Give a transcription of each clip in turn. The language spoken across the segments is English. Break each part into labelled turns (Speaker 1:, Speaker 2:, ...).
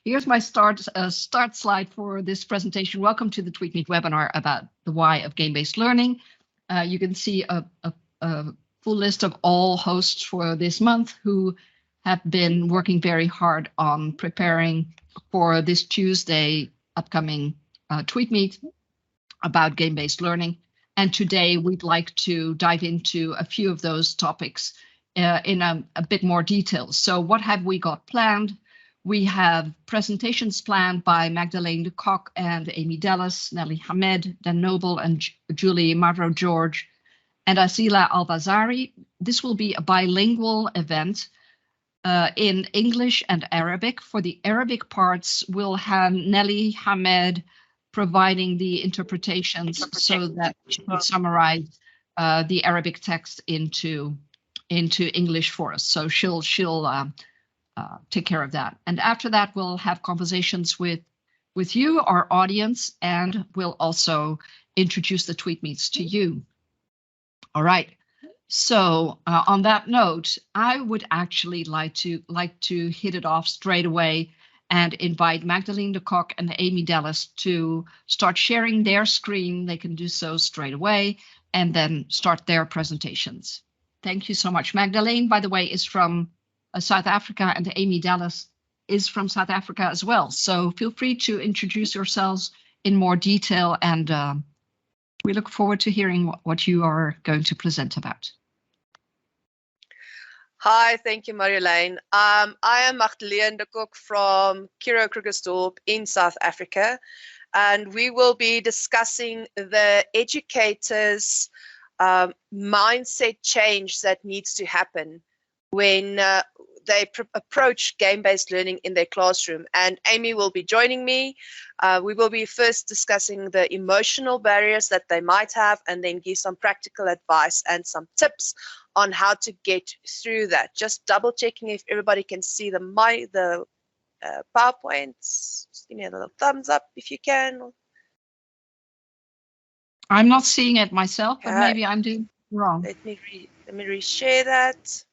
Speaker 1: Here's my start slide for this presentation. Welcome to the TweetMeet webinar about the why of game-based learning. You can see a full list of all hosts for this month who have been working very hard on preparing for this Tuesday upcoming TweetMeet about game-based learning. And today we'd like to dive into a few of those topics in a bit more detail. So what have we got planned? We have presentations planned by Magdeleen, Kock, and Amy Dallas, Nelly Hamed, Dan Noble, and Julie Mavrogeorge, and Azila Albazari. This will be a bilingual event in English and Arabic. For the Arabic parts, we'll have Nelly Hamed providing the interpretations so that she can summarize the Arabic text into English for us. So she'll take care of that. And after that, we'll have conversations with you, our audience, and we'll also introduce the TweetMeets to you. All right. So on that note, I would actually like to hit it off straight away and invite Magdeleen de Kock and Amy Dallas to start sharing their screen. They can do so straight away and then start their presentations. Thank you so much. Magdeleen, by the way, is from South Africa, and Amy Dallas is from South Africa as well. So feel free to introduce yourselves in more detail, and we look forward to hearing what you are going to present about.
Speaker 2: Hi, thank you, Marjolein. I am Magdeleen de Kock from Krugersdorp in South Africa, and we will be discussing the educators' mindset change that needs to happen when they approach game-based learning in their classroom. And Amy will be joining me. We will be first discussing the emotional barriers that they might have, and then give some practical advice and some tips on how to get through that. Just double checking if everybody can see the PowerPoints. Just give me a little thumbs up if you can.
Speaker 1: I'm not seeing it myself, but maybe I'm doing wrong.
Speaker 2: Let me reshare that.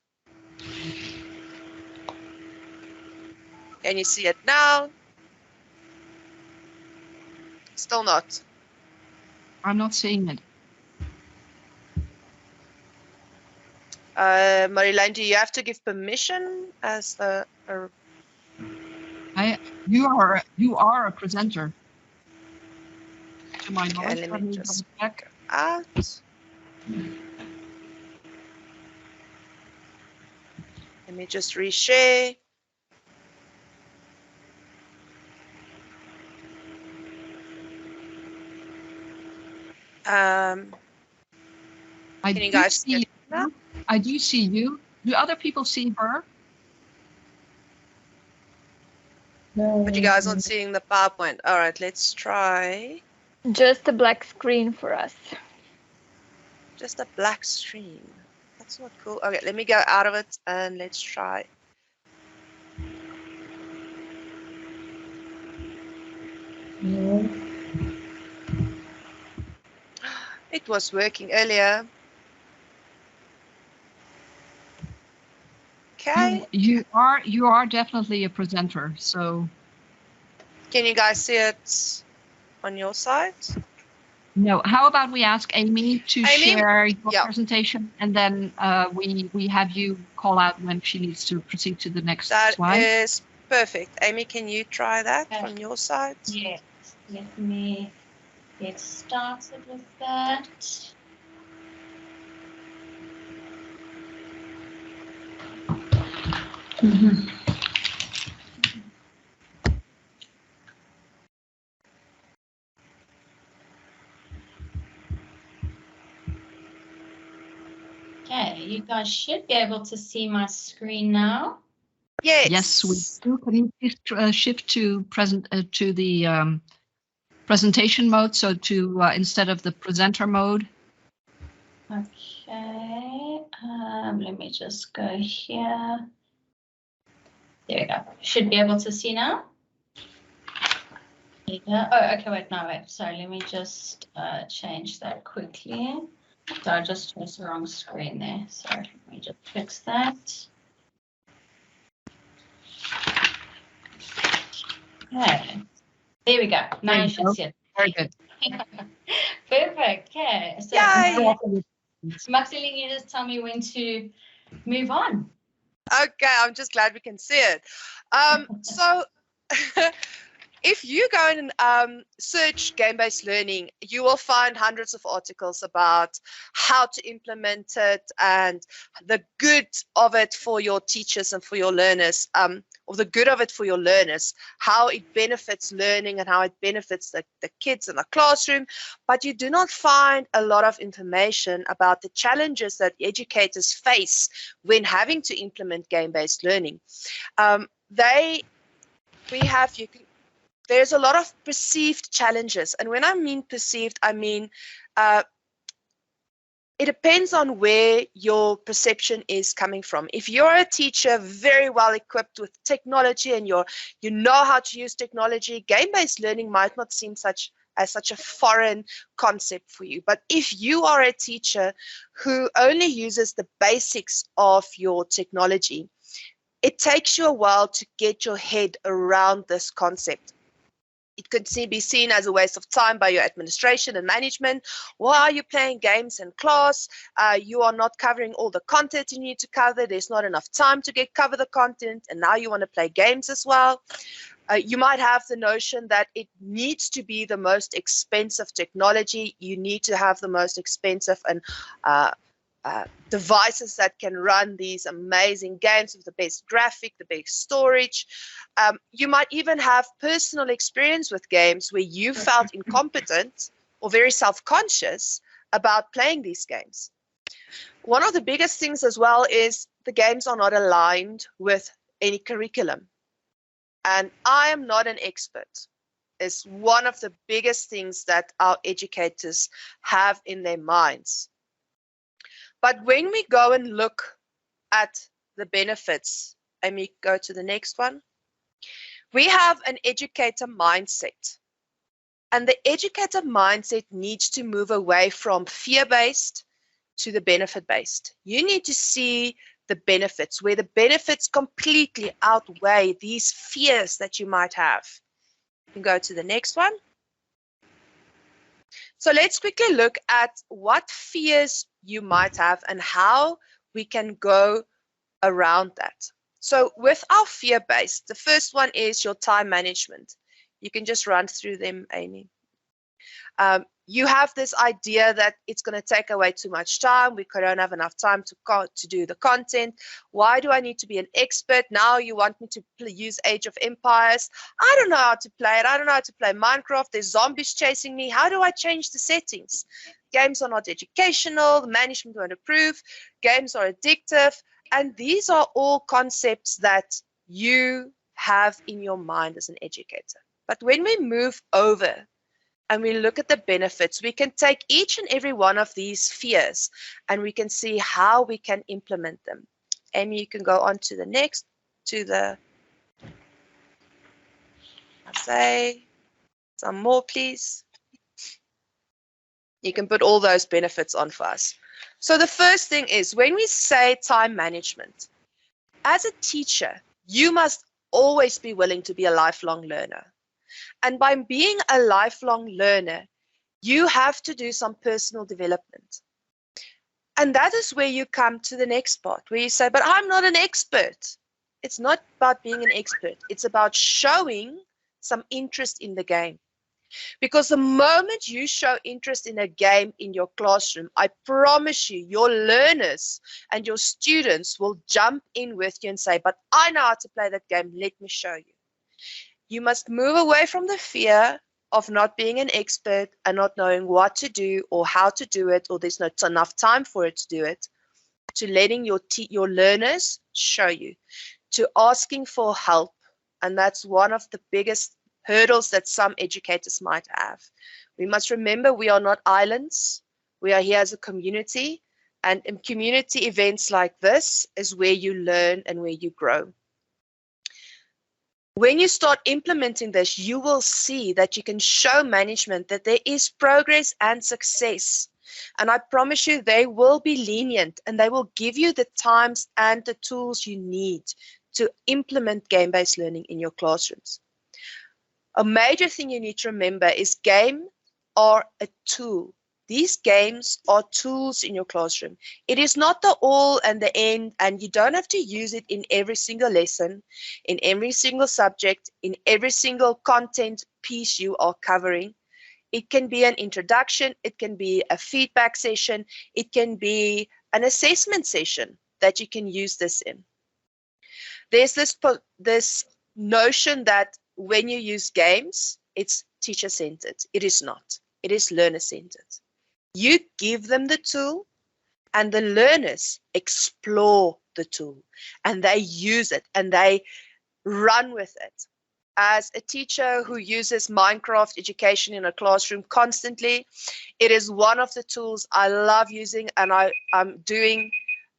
Speaker 2: Can you see it now? Still not.
Speaker 1: I'm not seeing it.
Speaker 2: Marjolein, do you have to give permission as the?
Speaker 1: You are a presenter. To my knowledge,
Speaker 2: let me just
Speaker 1: check
Speaker 2: out. Let me just reshare. Can you guys see it now?
Speaker 1: I do see you. Do other people see her?
Speaker 2: No. But you guys aren't seeing the PowerPoint. All right, let's try.
Speaker 3: Just a black screen for us.
Speaker 2: Just a black screen. That's not cool. Okay, let me go out of it and let's try.
Speaker 3: No.
Speaker 2: It was working earlier. Okay.
Speaker 1: You are definitely a presenter. So.
Speaker 2: Can you guys see it on your side?
Speaker 1: No. How about we ask Amy to share your presentation, and then we have you call out when she needs to proceed to the next slide.
Speaker 2: That is perfect. Amy, can you try that from your side?
Speaker 4: Yes. Let me get started with that.
Speaker 3: Mm-hmm.
Speaker 4: Okay, you guys should be able to see my screen now.
Speaker 2: Yes.
Speaker 1: Yes, we do. Can you please shift to the presentation mode, so to instead of the presenter mode?
Speaker 4: Okay, let me just go here. There we go. Should be able to see now. There you go. Oh, okay, wait. Sorry, let me just change that quickly. So I just chose the wrong screen there. Sorry, let me just fix that. Okay. There we go. Now
Speaker 1: There
Speaker 4: you
Speaker 1: you
Speaker 4: should
Speaker 1: go.
Speaker 4: see it.
Speaker 1: Very good.
Speaker 4: Perfect. Okay. So,
Speaker 2: Yay!
Speaker 4: Magdeleen, you just tell me when to move on.
Speaker 2: Okay, I'm just glad we can see it. So if you go and search game-based learning, you will find hundreds of articles about how to implement it and the good of it for your teachers and for your learners, or the good of it for your learners, how it benefits learning and how it benefits the kids in the classroom. But you do not find a lot of information about the challenges that educators face when having to implement game-based learning. There's a lot of perceived challenges. And when I mean perceived, I mean it depends on where your perception is coming from. If you're a teacher very well equipped with technology and you know how to use technology, game-based learning might not seem such a foreign concept for you. But if you are a teacher who only uses the basics of your technology, it takes you a while to get your head around this concept. It could be seen as a waste of time by your administration and management. Why are you playing games in class? You are not covering all the content you need to cover. There's not enough time to cover the content, and now you want to play games as well. You might have the notion that it needs to be the most expensive technology. You need to have the most expensive and devices that can run these amazing games with the best graphic, the best storage. You might even have personal experience with games where you felt incompetent or very self-conscious about playing these games. One of the biggest things as well is the games are not aligned with any curriculum. And I am not an expert. It's one of the biggest things that our educators have in their minds. But when we go and look at the benefits, and we go to the next one, we have an educator mindset. And the educator mindset needs to move away from fear-based to the benefit-based. You need to see the benefits, where the benefits completely outweigh these fears that you might have. You can go to the next one. So let's quickly look at what fears you might have and how we can go around that. So with our fear-based, the first one is your time management. You can just run through them, Amy. You have this idea that it's going to take away too much time. We don't have enough time to do the content. Why do I need to be an expert? Now you want me to use Age of Empires. I don't know how to play it. I don't know how to play Minecraft. There's zombies chasing me. How do I change the settings? Games are not educational. The management won't approve. Games are addictive. And these are all concepts that you have in your mind as an educator. But when we move over and we look at the benefits, we can take each and every one of these fears and we can see how we can implement them. Amy, you can go on to the next, say some more, please. You can put all those benefits on for us. So the first thing is, when we say time management, as a teacher, you must always be willing to be a lifelong learner. And by being a lifelong learner, you have to do some personal development. And that is where you come to the next part, where you say, but I'm not an expert. It's not about being an expert. It's about showing some interest in the game. Because the moment you show interest in a game in your classroom, I promise you, your learners and your students will jump in with you and say, but I know how to play that game. Let me show you. You must move away from the fear of not being an expert and not knowing what to do or how to do it, or there's not enough time for it to do it, to letting your learners show you, to asking for help. And that's one of the biggest hurdles that some educators might have. We must remember we are not islands. We are here as a community, and in community events like this is where you learn and where you grow. When you start implementing this, you will see that you can show management that there is progress and success. And I promise you, they will be lenient and they will give you the times and the tools you need to implement game-based learning in your classrooms. A major thing you need to remember is game are a tool. These games are tools in your classroom. It is not the all and the end, and you don't have to use it in every single lesson, in every single subject, in every single content piece you are covering. It can be an introduction, it can be a feedback session, it can be an assessment session that you can use this in. There's this notion that when you use games, it's teacher-centered. It is not. It is learner-centered. You give them the tool, and the learners explore the tool, and they use it, and they run with it. As a teacher who uses Minecraft education in a classroom constantly, it is one of the tools I love using, and I'm doing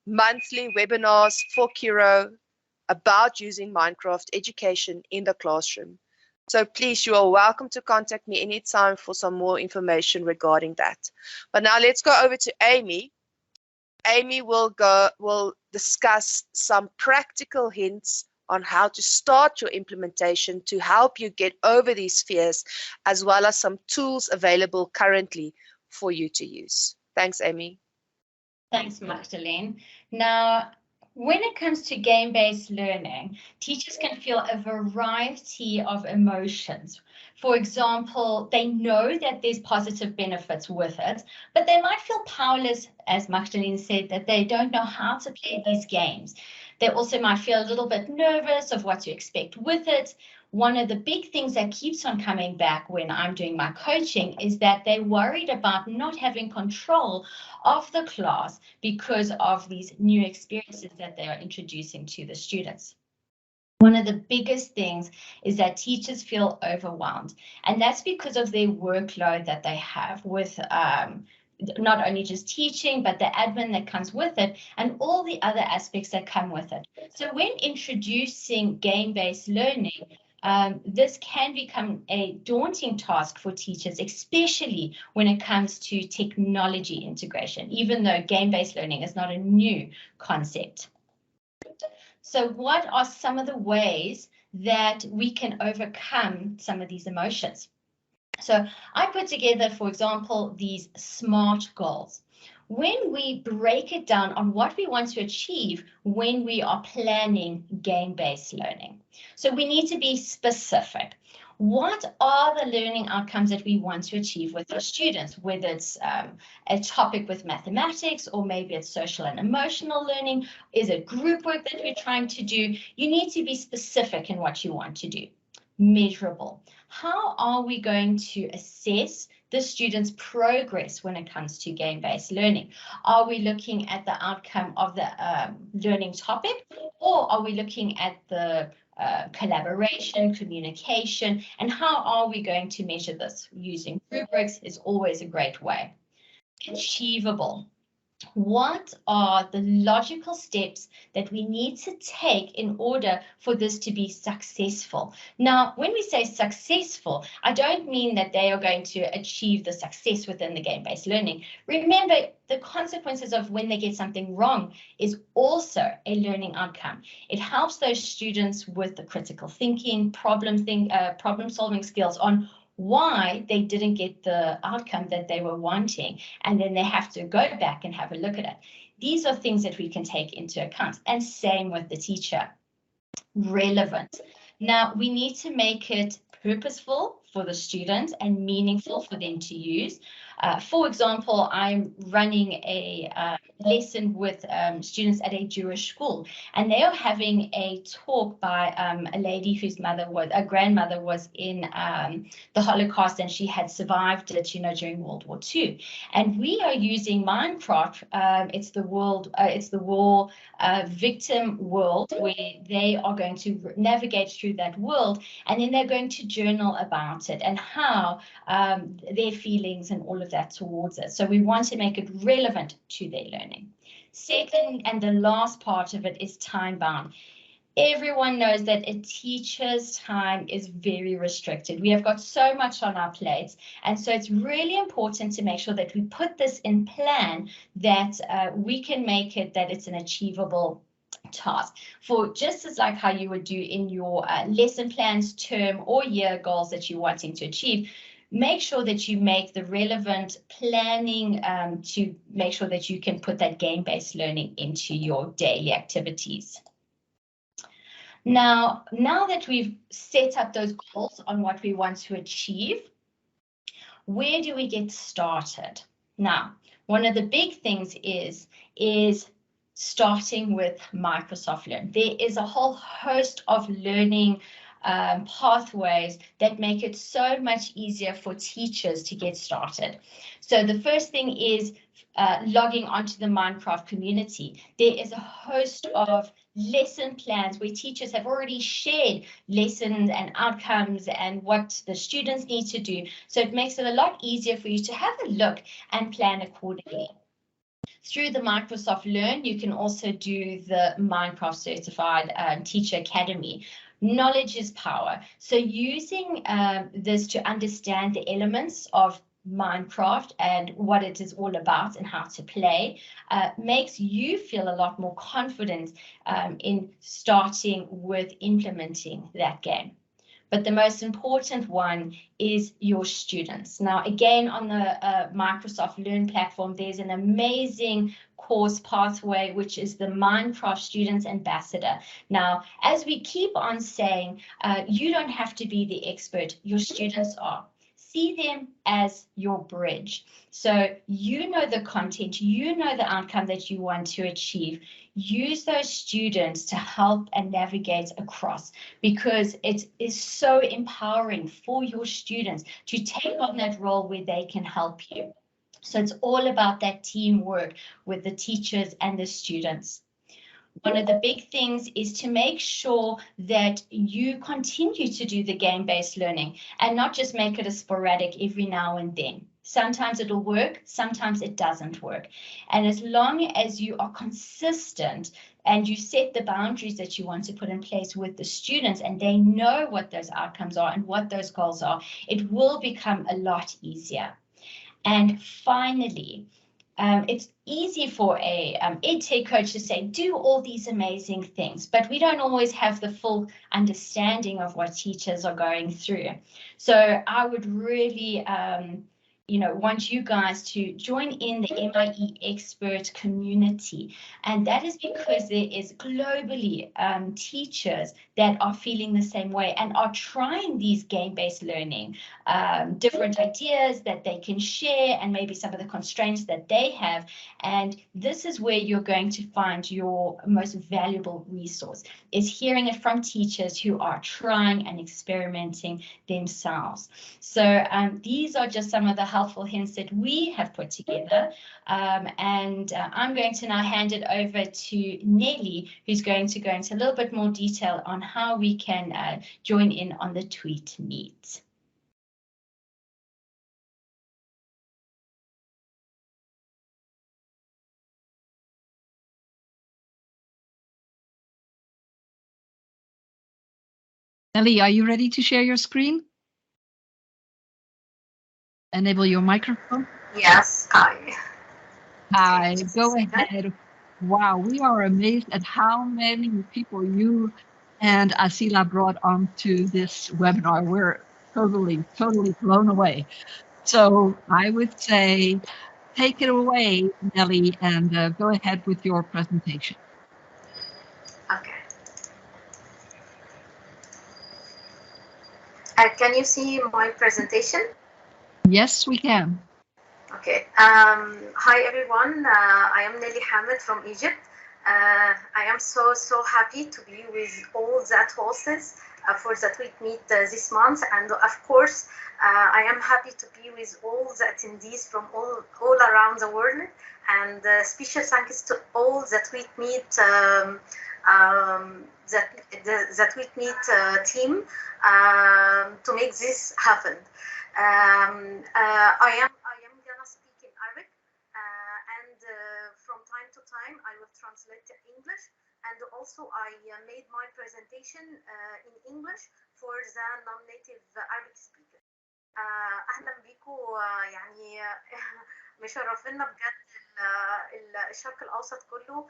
Speaker 2: monthly webinars for Kiro about using Minecraft education in the classroom. So please, you are welcome to contact me anytime for some more information regarding that. But now let's go over to Amy. Amy will discuss some practical hints on how to start your implementation to help you get over these fears, as well as some tools available currently for you to use. Thanks, Amy.
Speaker 4: Thanks, Magdeleen. Now, when it comes to game-based learning, teachers can feel a variety of emotions. For example, they know that there's positive benefits with it, but they might feel powerless, as Magdeleen said, that they don't know how to play these games. They also might feel a little bit nervous of what to expect with it. One of the big things that keeps on coming back when I'm doing my coaching is that they're worried about not having control of the class because of these new experiences that they are introducing to the students. One of the biggest things is that teachers feel overwhelmed, and that's because of their workload that they have with not only just teaching, but the admin that comes with it and all the other aspects that come with it. So when introducing game-based learning, this can become a daunting task for teachers, especially when it comes to technology integration, even though game-based learning is not a new concept. So what are some of the ways that we can overcome some of these emotions? So I put together, for example, these SMART goals. When we break it down on what we want to achieve when we are planning game-based learning. So we need to be specific. What are the learning outcomes that we want to achieve with our students, whether it's a topic with mathematics, or maybe it's social and emotional learning? Is it group work that we're trying to do? You need to be specific in what you want to do. Measurable. How are we going to assess the students' progress when it comes to game-based learning? Are we looking at the outcome of the learning topic, or are we looking at the collaboration, communication, and how are we going to measure this? Using rubrics is always a great way. Achievable. What are the logical steps that we need to take in order for this to be successful? Now, when we say successful, I don't mean that they are going to achieve the success within the game-based learning. Remember, the consequences of when they get something wrong is also a learning outcome. It helps those students with the critical thinking, problem-solving skills on why they didn't get the outcome that they were wanting, and then they have to go back and have a look at it. These are things that we can take into account, and same with the teacher. Relevant. Now, we need to make it purposeful for the students and meaningful for them to use. For example, I'm running a lesson with students at a Jewish school, and they are having a talk by a lady whose grandmother was in the Holocaust, and she had survived it, during World War II. And we are using Minecraft. It's the war victim world, where they are going to navigate through that world, and then they're going to journal about it and how their feelings and all of that towards it. So we want to make it relevant to their learning. Second, and the last part of it, is time bound. Everyone knows that a teacher's time is very restricted. We have got so much on our plates, and so it's really important to make sure that we put this in plan, that we can make it that it's an achievable task. For just as like how you would do in your lesson plans, term or year goals that you're wanting to achieve, make sure that you make the relevant planning to make sure that you can put that game-based learning into your daily activities. Now that we've set up those goals on what we want to achieve, where do we get started? Now, one of the big things is starting with Microsoft Learn. There is a whole host of learning pathways that make it so much easier for teachers to get started. So the first thing is logging onto the Minecraft community. There is a host of lesson plans where teachers have already shared lessons and outcomes and what the students need to do. So it makes it a lot easier for you to have a look and plan accordingly. Through the Microsoft Learn, you can also do the Minecraft Certified Teacher Academy. Knowledge is power. So using this to understand the elements of Minecraft and what it is all about and how to play makes you feel a lot more confident in starting with implementing that game. But the most important one is your students. Now, again, on the Microsoft Learn platform, there's an amazing course pathway, which is the Minecraft Students Ambassador. Now, as we keep on saying, you don't have to be the expert, your students are. See them as your bridge. So you know the content, you know the outcome that you want to achieve. Use those students to help and navigate across, because it is so empowering for your students to take on that role where they can help you. So it's all about that teamwork with the teachers and the students. One of the big things is to make sure that you continue to do the game-based learning and not just make it a sporadic every now and then. Sometimes it'll work, sometimes it doesn't work. And as long as you are consistent and you set the boundaries that you want to put in place with the students and they know what those outcomes are and what those goals are, it will become a lot easier. And finally, it's easy for a EdTech coach to say, do all these amazing things, but we don't always have the full understanding of what teachers are going through. So I would really want you guys to join in the MIE expert community. And that is because there is globally teachers that are feeling the same way and are trying these game-based learning, different ideas that they can share and maybe some of the constraints that they have. And this is where you're going to find your most valuable resource, is hearing it from teachers who are trying and experimenting themselves. So these are just some of the helpful hints that we have put together. I'm going to now hand it over to Nelly, who's going to go into a little bit more detail on how we can join in on the TweetMeet.
Speaker 1: Nelly, are you ready to share your screen? Enable your microphone.
Speaker 5: Yes, hi.
Speaker 1: Hi, go ahead. Wow, we are amazed at how many people you and Asila brought onto this webinar. We're totally blown away. So I would say, take it away, Nelly, and go ahead with your presentation.
Speaker 5: Okay. Can you see my presentation?
Speaker 1: Yes, we can.
Speaker 5: Okay. Hi, everyone. I am Nelly Hamed from Egypt. I am so happy to be with all that hosts for the TweetMeet this month. And of course, I am happy to be with all the attendees from all around the world. And special thanks to all the TweetMeet the TweetMeet team to make this happen. I am gonna speak in Arabic, and from time to time I will translate to English. And also I made my presentation in English for the non-native Arabic speaker. اهلا بيكم يعني مشرفينا بجد الشرق الاوسط كله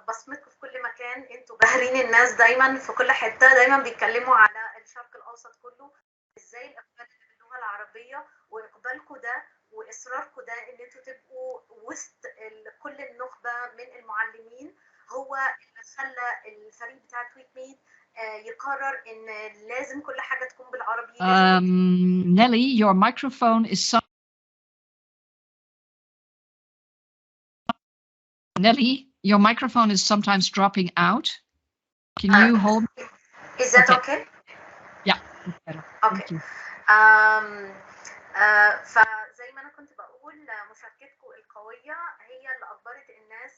Speaker 5: بصمتكم في كل مكان، انتوا باهرين الناس دايما في كل حته، دايما بيتكلموا على الشرق الاوسط كله ازاي الاقبال باللغه العربيه، واقبالكم ده واصراركم ده ان انتوا تبقوا وسط كل النخبه من المعلمين هو اللي خلى الفريق بتاع تويت ميت يقرر ان لازم كل حاجه تكون بالعربي.
Speaker 1: Nelly, your microphone is Nelly, your microphone is sometimes dropping out. Can you hold?
Speaker 5: Is that okay?
Speaker 1: Yeah, it's better.
Speaker 5: Okay.
Speaker 1: Thank you.
Speaker 5: فزي ما انا كنت بقول مشاركتكم القويه هي اللي اجبرت الناس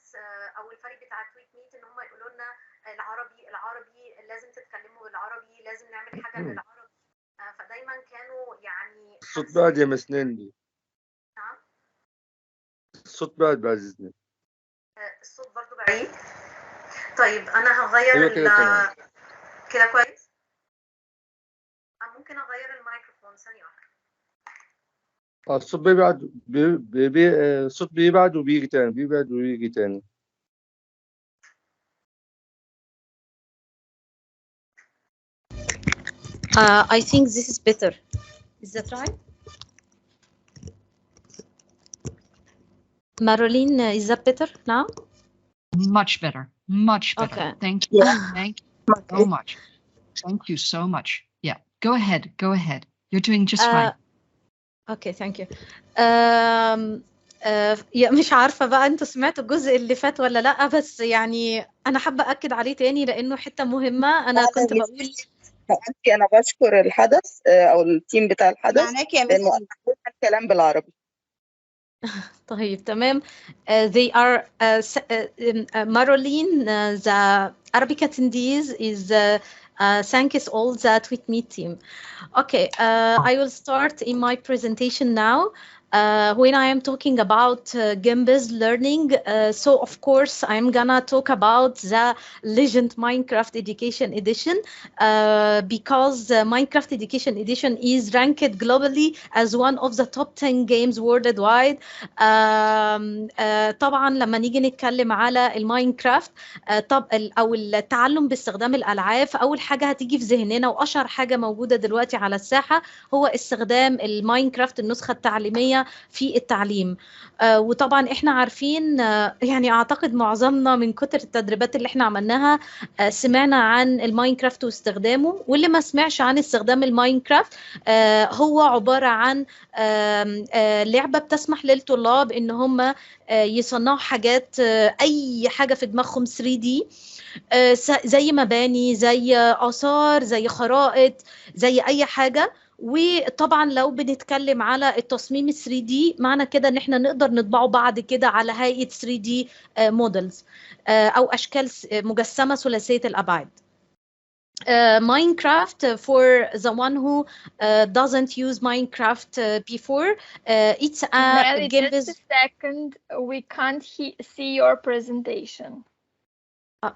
Speaker 5: او الفريق بتاع تويت ميت ان هم يقولوا لنا العربي لازم تتكلموا بالعربي، لازم نعمل حاجه بالعربي. فدايما كانوا يعني
Speaker 6: الصوت بعد يا مسنندي.
Speaker 5: نعم
Speaker 6: الصوت بعد اذنك.
Speaker 5: الصوت برضو بعيد. طيب انا هغير كده كويس. ممكن اغير الميكروفون ثانيه واحده.
Speaker 6: الصوت بيبعد الصوت بيبعد وبيجي تاني، بيبعد وبيجي تاني.
Speaker 7: I think this is better. Is that right? Marjolein, is that better now?
Speaker 1: Much better. Much better.
Speaker 7: Okay.
Speaker 1: Thank you.
Speaker 7: Yeah.
Speaker 1: Thank you so much. Thank you so much. Yeah. Go ahead. Go ahead. You're doing just fine.
Speaker 7: Okay, thank you. مش عارفة بقى انتوا سمعتوا الجزء اللي فات ولا لا، بس يعني انا حابة اكد عليه تاني لانه حتة مهمة. انا كنت بقول
Speaker 8: انا بشكر الحدث او التيم بتاع الحدث لانه انا الكلام بالعربي.
Speaker 7: طيب تمام. They are Marjolein, the Arabic attendees is thanks all the TweetMeet team. Okay, I will start in my presentation now. When I am talking about game-based learning, so of course I'm gonna talk about the Legend Minecraft Education Edition because Minecraft Education Edition is ranked globally as one of the top 10 games worldwide. طبعا لما نيجي نتكلم على الماينكرافت او التعلم باستخدام الالعاب، فاول حاجه هتيجي في ذهننا واشهر حاجه موجوده دلوقتي على الساحه هو استخدام الماينكرافت النسخه التعليميه في التعليم. وطبعا احنا عارفين يعني اعتقد معظمنا من كتر التدريبات اللي احنا عملناها سمعنا عن الماينكرافت واستخدامه، واللي ما سمعش عن استخدام الماينكرافت هو عباره عن لعبه بتسمح للطلاب ان هم يصنعوا حاجات، اي حاجه في دماغهم 3D، زي مباني، زي آثار، زي خرائط، زي أي حاجة. وطبعا لو بنتكلم على التصميم 3D معنى كده ان احنا نقدر نطبعه بعد كده على هيئة 3D مودلز او اشكال مجسمة ثلاثية الابعاد. Minecraft, for the one who doesn't use Minecraft before, it's a game based.
Speaker 3: Just a second, we can't see your presentation.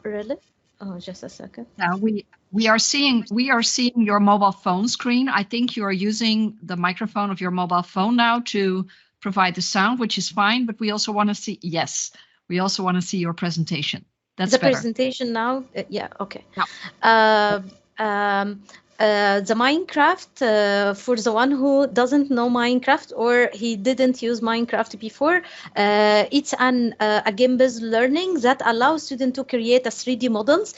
Speaker 7: Really? Oh, just a second.
Speaker 1: Now we are seeing your mobile phone screen. I think you are using the microphone of your mobile phone now to provide the sound, which is fine. But we also want to see. Yes, we also want to see your presentation. That's
Speaker 7: the
Speaker 1: better.
Speaker 7: Presentation now. Yeah. Okay.
Speaker 1: Yeah.
Speaker 7: The Minecraft, for the one who doesn't know Minecraft or he didn't use Minecraft before, it's a game-based learning that allows students to create a 3D models,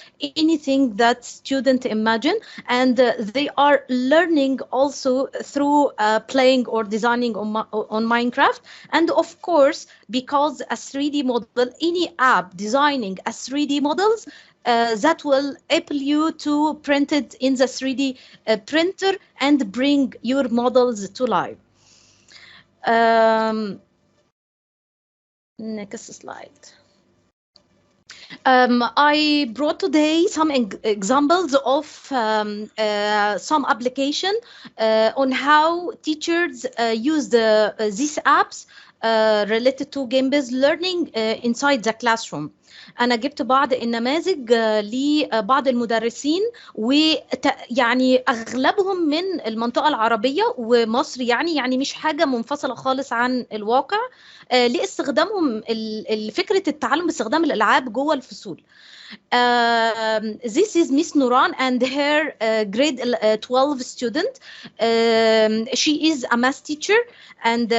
Speaker 7: anything that student imagine, and they are learning also through playing or designing on Minecraft. And of course, because a 3D model, any app designing a 3D models, that will enable you to print it in the 3D printer and bring your models to life. Next slide. I brought today some examples of some application on how teachers use these apps related to game-based learning inside the classroom. أنا جبت بعض النماذج لبعض المدرسين ويعني أغلبهم من المنطقة العربية ومصر، يعني مش حاجة منفصلة خالص عن الواقع، لاستخدامهم فكرة التعلم باستخدام الألعاب جوه الفصول. This is Miss Nuran and her grade 12 student. She is a math teacher, and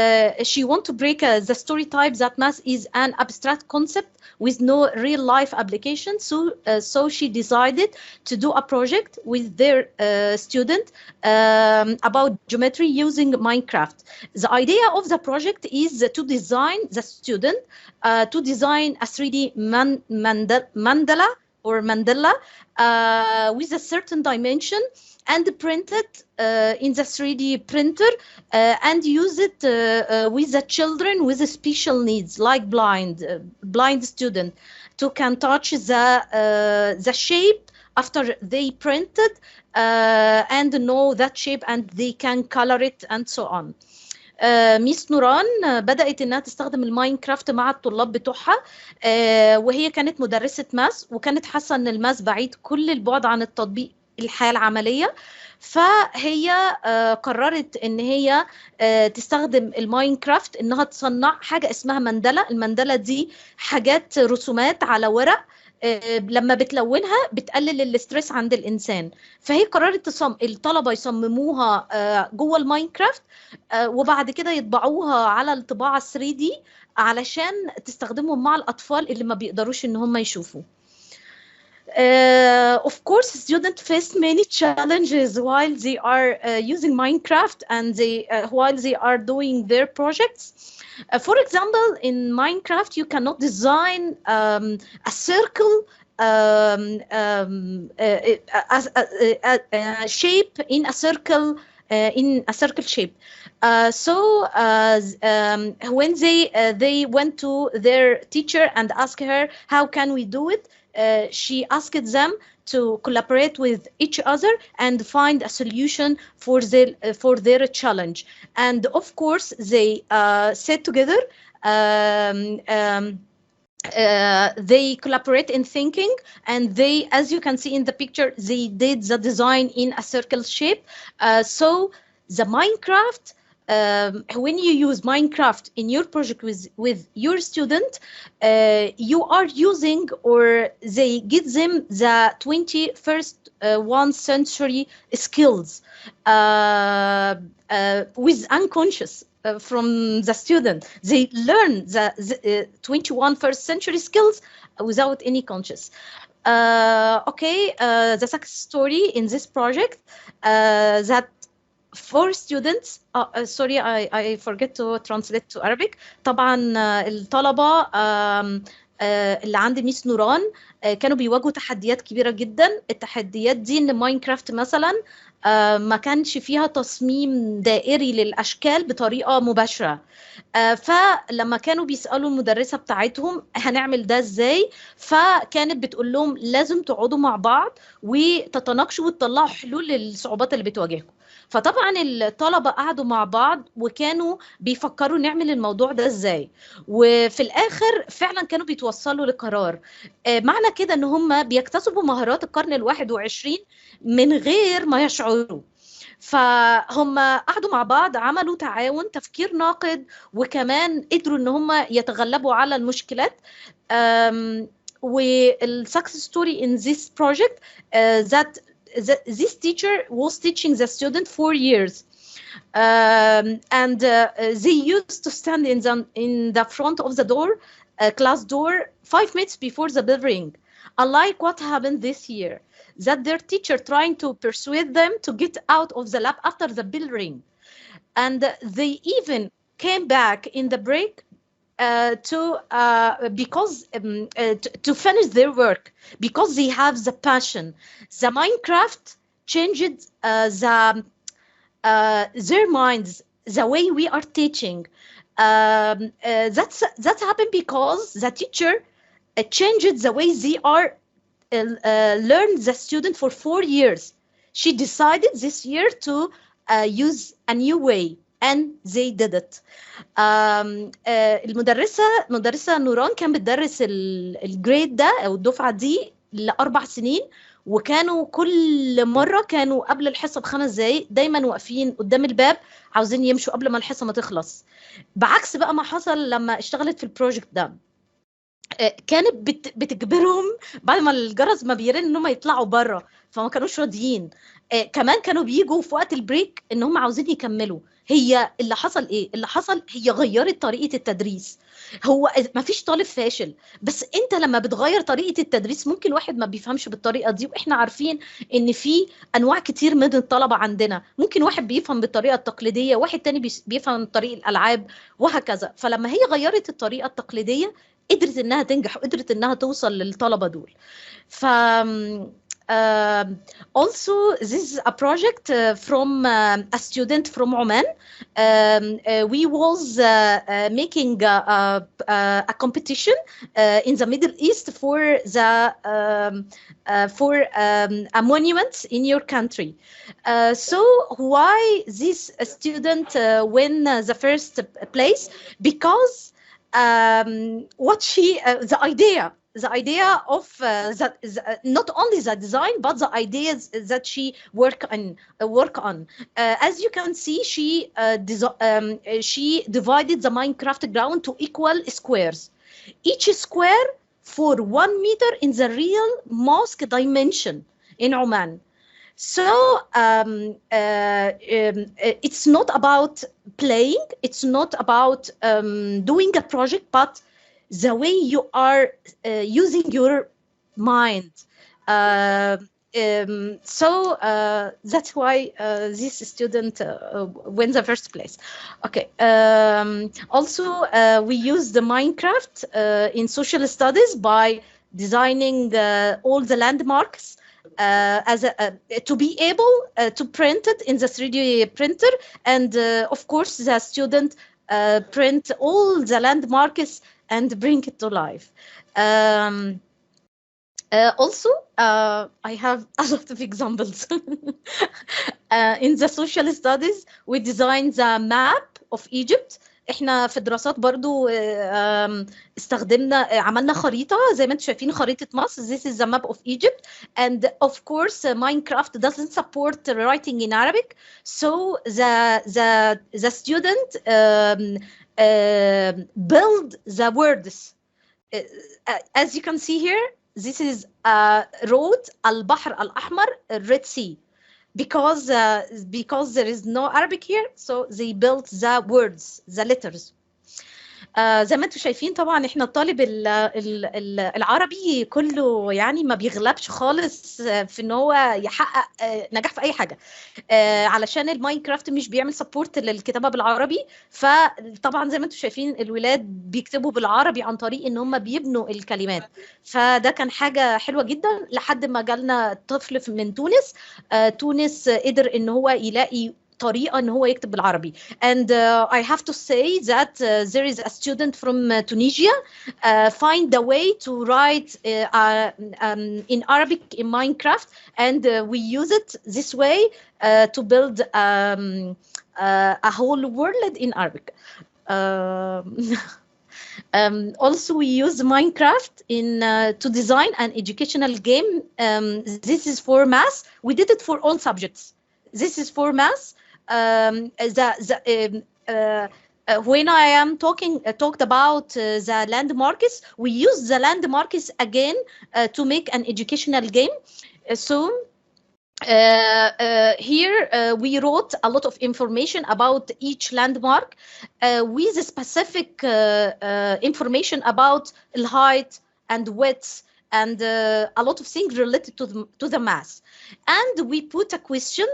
Speaker 7: she wants to break the stereotype that math is an abstract concept with no real life application. So she decided to do a project with their student about geometry using Minecraft. The idea of the project is to design the student to design a 3D mandala with a certain dimension and print it in the 3D printer and use it with the children with special needs, like blind student, to can touch the shape after they printed and know that shape, and they can color it and so on. ميس نوران بدأت إنها تستخدم الماينكرافت مع الطلاب بتوعها، وهي كانت مدرسة ماس وكانت حاسة إن الماس بعيد كل البعد عن التطبيق الحياة العملية، فهي قررت إن هي تستخدم الماينكرافت إنها تصنع حاجة اسمها مندلة. المندلة دي حاجات رسومات على ورق لما بتلونها بتقلل الاسترس عند الانسان، فهي قررت الطلبه يصمموها جوه الماينكرافت وبعد كده يطبعوها على الطباعه 3D علشان تستخدمهم مع الاطفال اللي ما بيقدروش ان هم يشوفوا. Of course, students face many challenges while they are using Minecraft and while they are doing their projects. For example, in Minecraft, you cannot design a circle shape in a circle shape. So when they went to their teacher and asked her, how can we do it? She asked them to collaborate with each other and find a solution for their challenge. And of course, they sat together. They collaborate in thinking, and they, as you can see in the picture, they did the design in a circle shape. So the Minecraft, when you use Minecraft in your project with your student, you are using, or they give them the 21st century skills with unconscious from the student. They learn the 21st century skills without any conscious. The success story in this project that for students, sorry, I forget to translate to Arabic. طبعا الطلبة اللي عند ميس نوران كانوا بيواجهوا تحديات كبيرة جدا. التحديات دي ان ماينكرافت مثلا ما كانش فيها تصميم دائري للأشكال بطريقة مباشرة، فلما كانوا بيسألوا المدرسة بتاعتهم هنعمل ده ازاي، فكانت بتقول لهم لازم تقعدوا مع بعض وتتناقشوا وتطلعوا حلول للصعوبات اللي بتواجهكم. فطبعا الطلبة قعدوا مع بعض وكانوا بيفكروا نعمل الموضوع ده ازاي، وفي الآخر فعلا كانوا بيتوصلوا لقرار. معنى كده ان هم بيكتسبوا مهارات القرن ال21 من غير ما يشعروا. فهم قعدوا مع بعض، عملوا تعاون، تفكير ناقد، وكمان قدروا ان هم يتغلبوا على المشكلات. والsuccess story in this project that this teacher was teaching the student 4 years, and they used to stand in the front of the door, class door, 5 minutes before the bell ring. Unlike what happened this year, that their teacher trying to persuade them to get out of the lab after the bell ring, and they even came back in the break to finish their work because they have the passion. The Minecraft changed their minds, the way we are teaching. That's happened because the teacher changed the way they are learned the student for 4 years. She decided this year to use a new way and they did it. المدرسة نوران كان بتدرس الجريد ده أو الدفعة دي ل4 سنين، وكانوا كل مرة كانوا قبل الحصة ب5 دقايق دايما واقفين قدام الباب عاوزين يمشوا قبل ما الحصة ما تخلص. بعكس بقى ما حصل لما اشتغلت في البروجكت ده، كانت بتجبرهم بعد ما الجرس ما بيرن ان هم يطلعوا بره، فما كانوش راضيين. كمان كانوا بيجوا في وقت البريك ان هم عاوزين يكملوا. هي اللي حصل ايه؟ اللي حصل هي غيرت طريقة التدريس. هو ما فيش طالب فاشل، بس انت لما بتغير طريقة التدريس ممكن واحد ما بيفهمش بالطريقة دي، واحنا عارفين ان في انواع كتير من الطلبة عندنا، ممكن واحد بيفهم بالطريقة التقليدية، واحد تاني بيفهم طريقة الالعاب وهكذا. فلما هي غيرت الطريقة التقليدية قدرت انها تنجح وقدرت انها توصل للطلبة دول. ف also this is a project from a student from Oman. We was making a competition in the Middle East for the a monument in your country. So why this student win the first place? Because what she the idea of not only the design but the ideas that she work on. As you can see, she divided the Minecraft ground to equal squares, each square for 1 meter in the real mosque dimension in Oman. So it's not about playing, it's not about doing a project, but the way you are using your mind. So that's why this student wins the first place. Okay. Also, we use the Minecraft in social studies by designing all the landmarks as to be able to print it in the 3D printer, and of course the student print all the landmarks and bring it to life. Also, I have a lot of examples. In the social studies, we designed the map of Egypt. احنا في الدراسات برضو عملنا خريطة زي ما انتم شايفين خريطة مصر. This is the map of Egypt, and of course Minecraft doesn't support writing in Arabic, so the student build the words. As you can see here, this is road البحر الأحمر, Red Sea. Because there is no Arabic here, so they built the words, the letters. زي ما انتم شايفين طبعا احنا الطالب العربي كله يعني ما بيغلبش خالص في ان هو يحقق نجاح في اي حاجه، علشان الماينكرافت مش بيعمل سبورت للكتابه بالعربي. فطبعا زي ما انتم شايفين الولاد بيكتبوا بالعربي عن طريق ان هم بيبنوا الكلمات. فده كان حاجه حلوه جدا لحد ما جالنا طفل من تونس. تونس قدر ان هو يلاقي طريقة إن هو يكتب بالعربي. And I have to say that there is a student from Tunisia find a way to write in Arabic in Minecraft, and we use it this way to build a whole world in Arabic. Also, we use Minecraft to design an educational game. This is for math. We did it for all subjects. This is for math. When I am talked about the landmarks, we use the landmarks again to make an educational game. So here we wrote a lot of information about each landmark with specific information about height and width and a lot of things related to the math. And we put a question.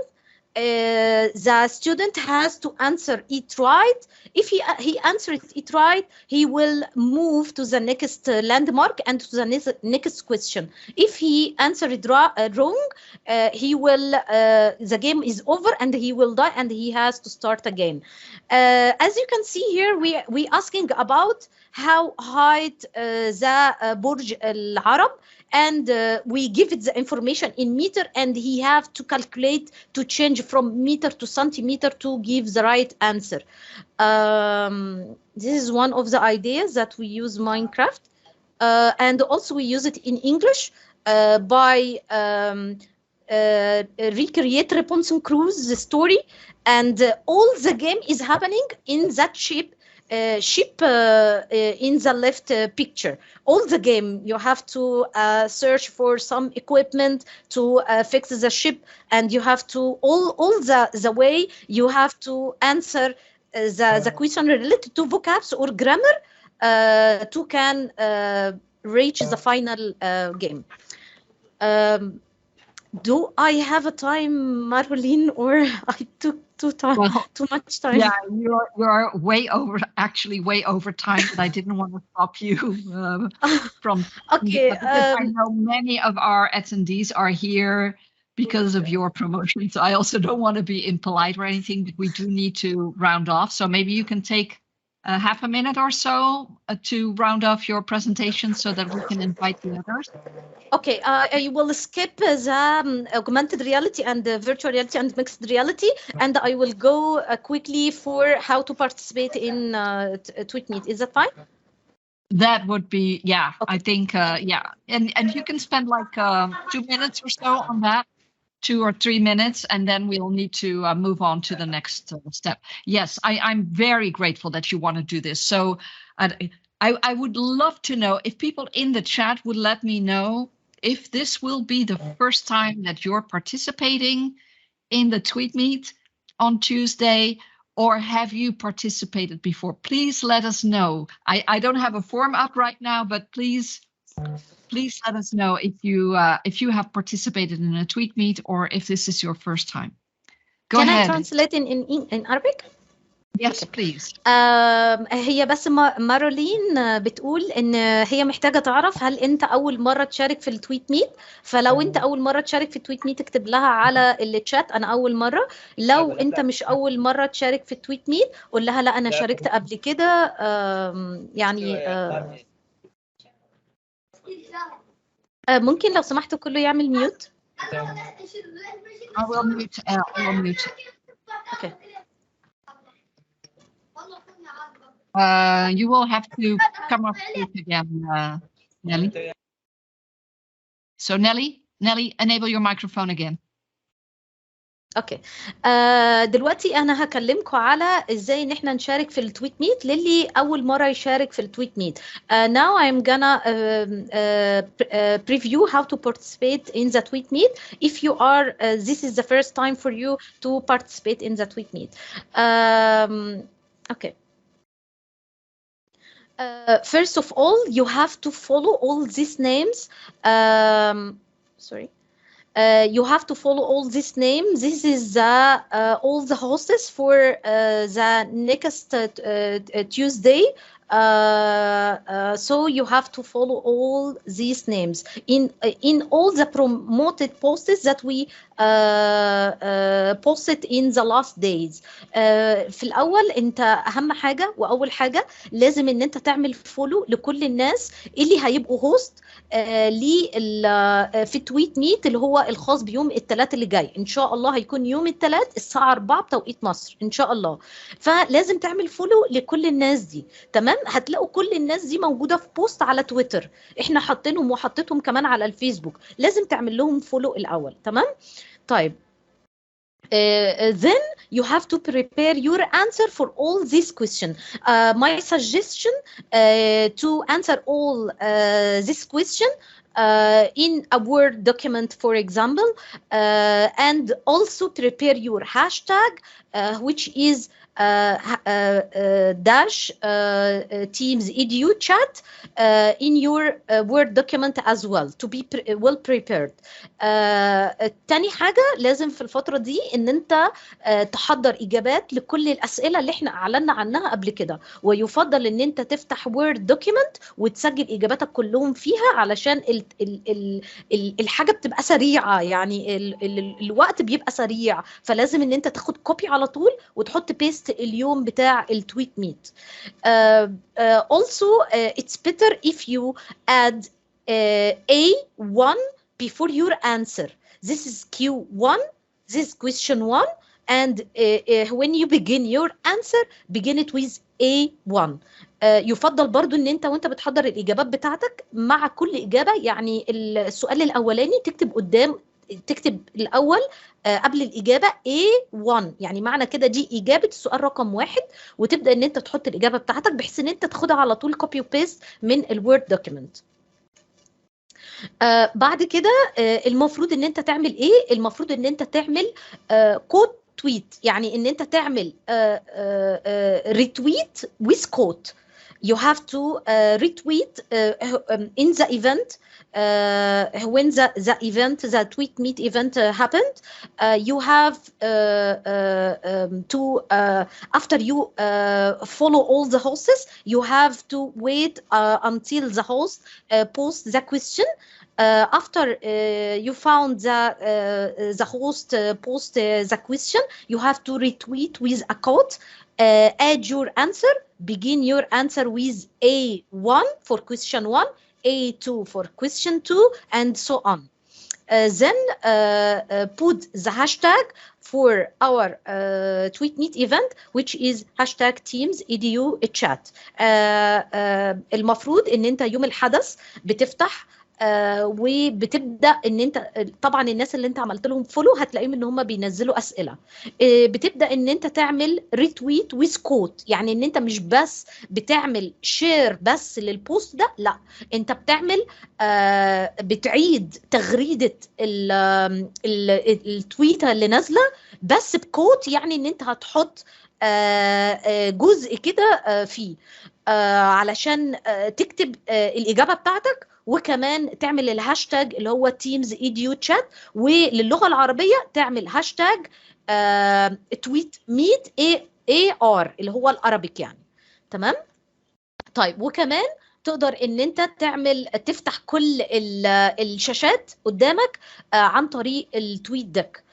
Speaker 7: The student has to answer it right. If he answers it right, he will move to the next landmark and to the next question. If he answered it wrong, he will the game is over and he will die and he has to start again. As you can see here, we asking about how high the Burj Al Arab and we give it the information in meter, and he have to calculate to change from meter to centimeter to give the right answer. This is one of the ideas that we use Minecraft, and also we use it in English by recreate Rapunzel Cruise the story, and all the game is happening in that ship in the left picture. All the game you have to search for some equipment to fix the ship, and you have to all the way you have to answer the question related to vocabs or grammar to can reach the final game. Do I have a time, Marjolein, or I took too much time?
Speaker 1: Yeah, you're way over, actually way over time, but I didn't want to stop you from.
Speaker 7: Okay.
Speaker 1: Because I know many of our attendees are here because of your promotion, so I also don't want to be impolite or anything, but we do need to round off. So maybe you can take half a minute or so to round off your presentation so that we can invite the others.
Speaker 7: Okay, I will skip the augmented reality and the virtual reality and mixed reality, and I will go quickly for how to participate in TweetMeet. Is that fine?
Speaker 1: That would be, yeah,
Speaker 7: okay.
Speaker 1: I think, yeah. And you can spend like 2 minutes or so on that, 2 or 3 minutes, and then we'll need to move on to the next step. Yes, I'm very grateful that you want to do this. So I would love to know if people in the chat would let me know if this will be the first time that you're participating in the TweetMeet on Tuesday, or have you participated before? Please let us know. I don't have a form up right now, but please let us know if you have participated in a TweetMeet or if this is your first time. Go ahead.
Speaker 7: Can I translate in Arabic?
Speaker 1: Yes, please.
Speaker 7: هي بس مارولين بتقول ان هي محتاجه تعرف هل انت اول مره تشارك في التويت ميت، فلو انت اول مره تشارك في التويت ميت اكتب لها على الشات انا اول مره. لو انت مش اول مره تشارك في التويت ميت قول لها لا انا شاركت قبل كده. يعني ممكن لو سمحتوا كله يعمل ميوت.
Speaker 1: I will mute.
Speaker 7: Okay.
Speaker 1: You will have to come up with again, Nelly. So Nelly, enable your microphone again.
Speaker 7: اوكي. دلوقتي انا هكلمكم على ازاي ان احنا نشارك في التويت ميت للي اول مره يشارك في التويت ميت. Now I'm gonna preview how to participate in the tweet meet if you are this is the first time for you to participate in the tweet meet. Okay. First of all, you have to follow all these names. Sorry. You have to follow all these names. This is all the hosts for the next Tuesday. So you have to follow all these names in all the promoted posts that we posted in the last days. في الأول أنت أهم حاجة وأول حاجة لازم إن أنت تعمل فولو لكل الناس اللي هيبقوا هوست في التويت ميت اللي هو الخاص بيوم الثلاث اللي جاي. إن شاء الله هيكون يوم الثلاث الساعة 4 بتوقيت مصر إن شاء الله. فلازم تعمل فولو لكل الناس دي. تمام. هتلاقوا كل الناس دي موجودة في بوست على تويتر، احنا حاطينهم وحطيتهم كمان على الفيسبوك، لازم تعمل لهم فولو الأول. تمام. طيب. Then you have to prepare your answer for all these questions. My suggestion to answer all this question in a Word document, for example, and also prepare your hashtag, which is dash TeamsEduChat in your Word document as well to be well prepared. تاني حاجة لازم في الفترة دي ان انت تحضر اجابات لكل الاسئلة اللي احنا اعلنا عنها قبل كده، ويفضل ان انت تفتح Word document وتسجل اجاباتك كلهم فيها علشان الحاجة بتبقى سريعة، يعني الوقت بيبقى سريع، فلازم ان انت تاخد كوبي على طول وتحط بيست اليوم بتاع التويت ميت. Also it's better if you add A1 before your answer. This is Q1, this is question 1, and when you begin your answer, begin it with A1. يفضل برضو ان انت وانت بتحضر الاجابات بتاعتك مع كل اجابه، يعني السؤال الاولاني تكتب الاول قبل الاجابه A1، يعني معنى كده دي اجابه السؤال رقم 1، وتبدا ان انت تحط الاجابه بتاعتك بحيث ان انت تاخدها على طول كوبي وبيست من الوورد دوكيمنت. بعد كده المفروض ان انت تعمل ايه؟ المفروض ان انت تعمل كود تويت، يعني ان انت تعمل ريتويت with quote. You have to retweet in the event when the event, the TweetMeet event happened. You have to after you follow all the hosts, you have to wait until the host posts the question. After you found the host post the question, you have to retweet with a quote. Add your answer. Begin your answer with A1 for question 1, A2 for question 2, and so on. Then put the hashtag for our TweetMeet event, which is hashtag TeamsEduChat. المفروض ان انت يوم الحدث بتفتح وبتبدا ان انت طبعا الناس اللي انت عملت لهم فولو هتلاقيهم ان هم بينزلوا اسئله. بتبدا ان انت تعمل ريتويت ويز كوت، يعني ان انت مش بس بتعمل شير بس للبوست ده، لا انت بتعمل بتعيد تغريده التويته اللي نازله بس بكوت، يعني ان انت هتحط جزء كده فيه علشان تكتب الاجابه بتاعتك، وكمان تعمل الهاشتاج اللي هو TeamsEduChat، وللغه العربيه تعمل هاشتاج TweetMeet AR اللي هو العربيك يعني. تمام؟ طيب وكمان تقدر ان انت تفتح كل الشاشات قدامك عن طريق التويت ديك.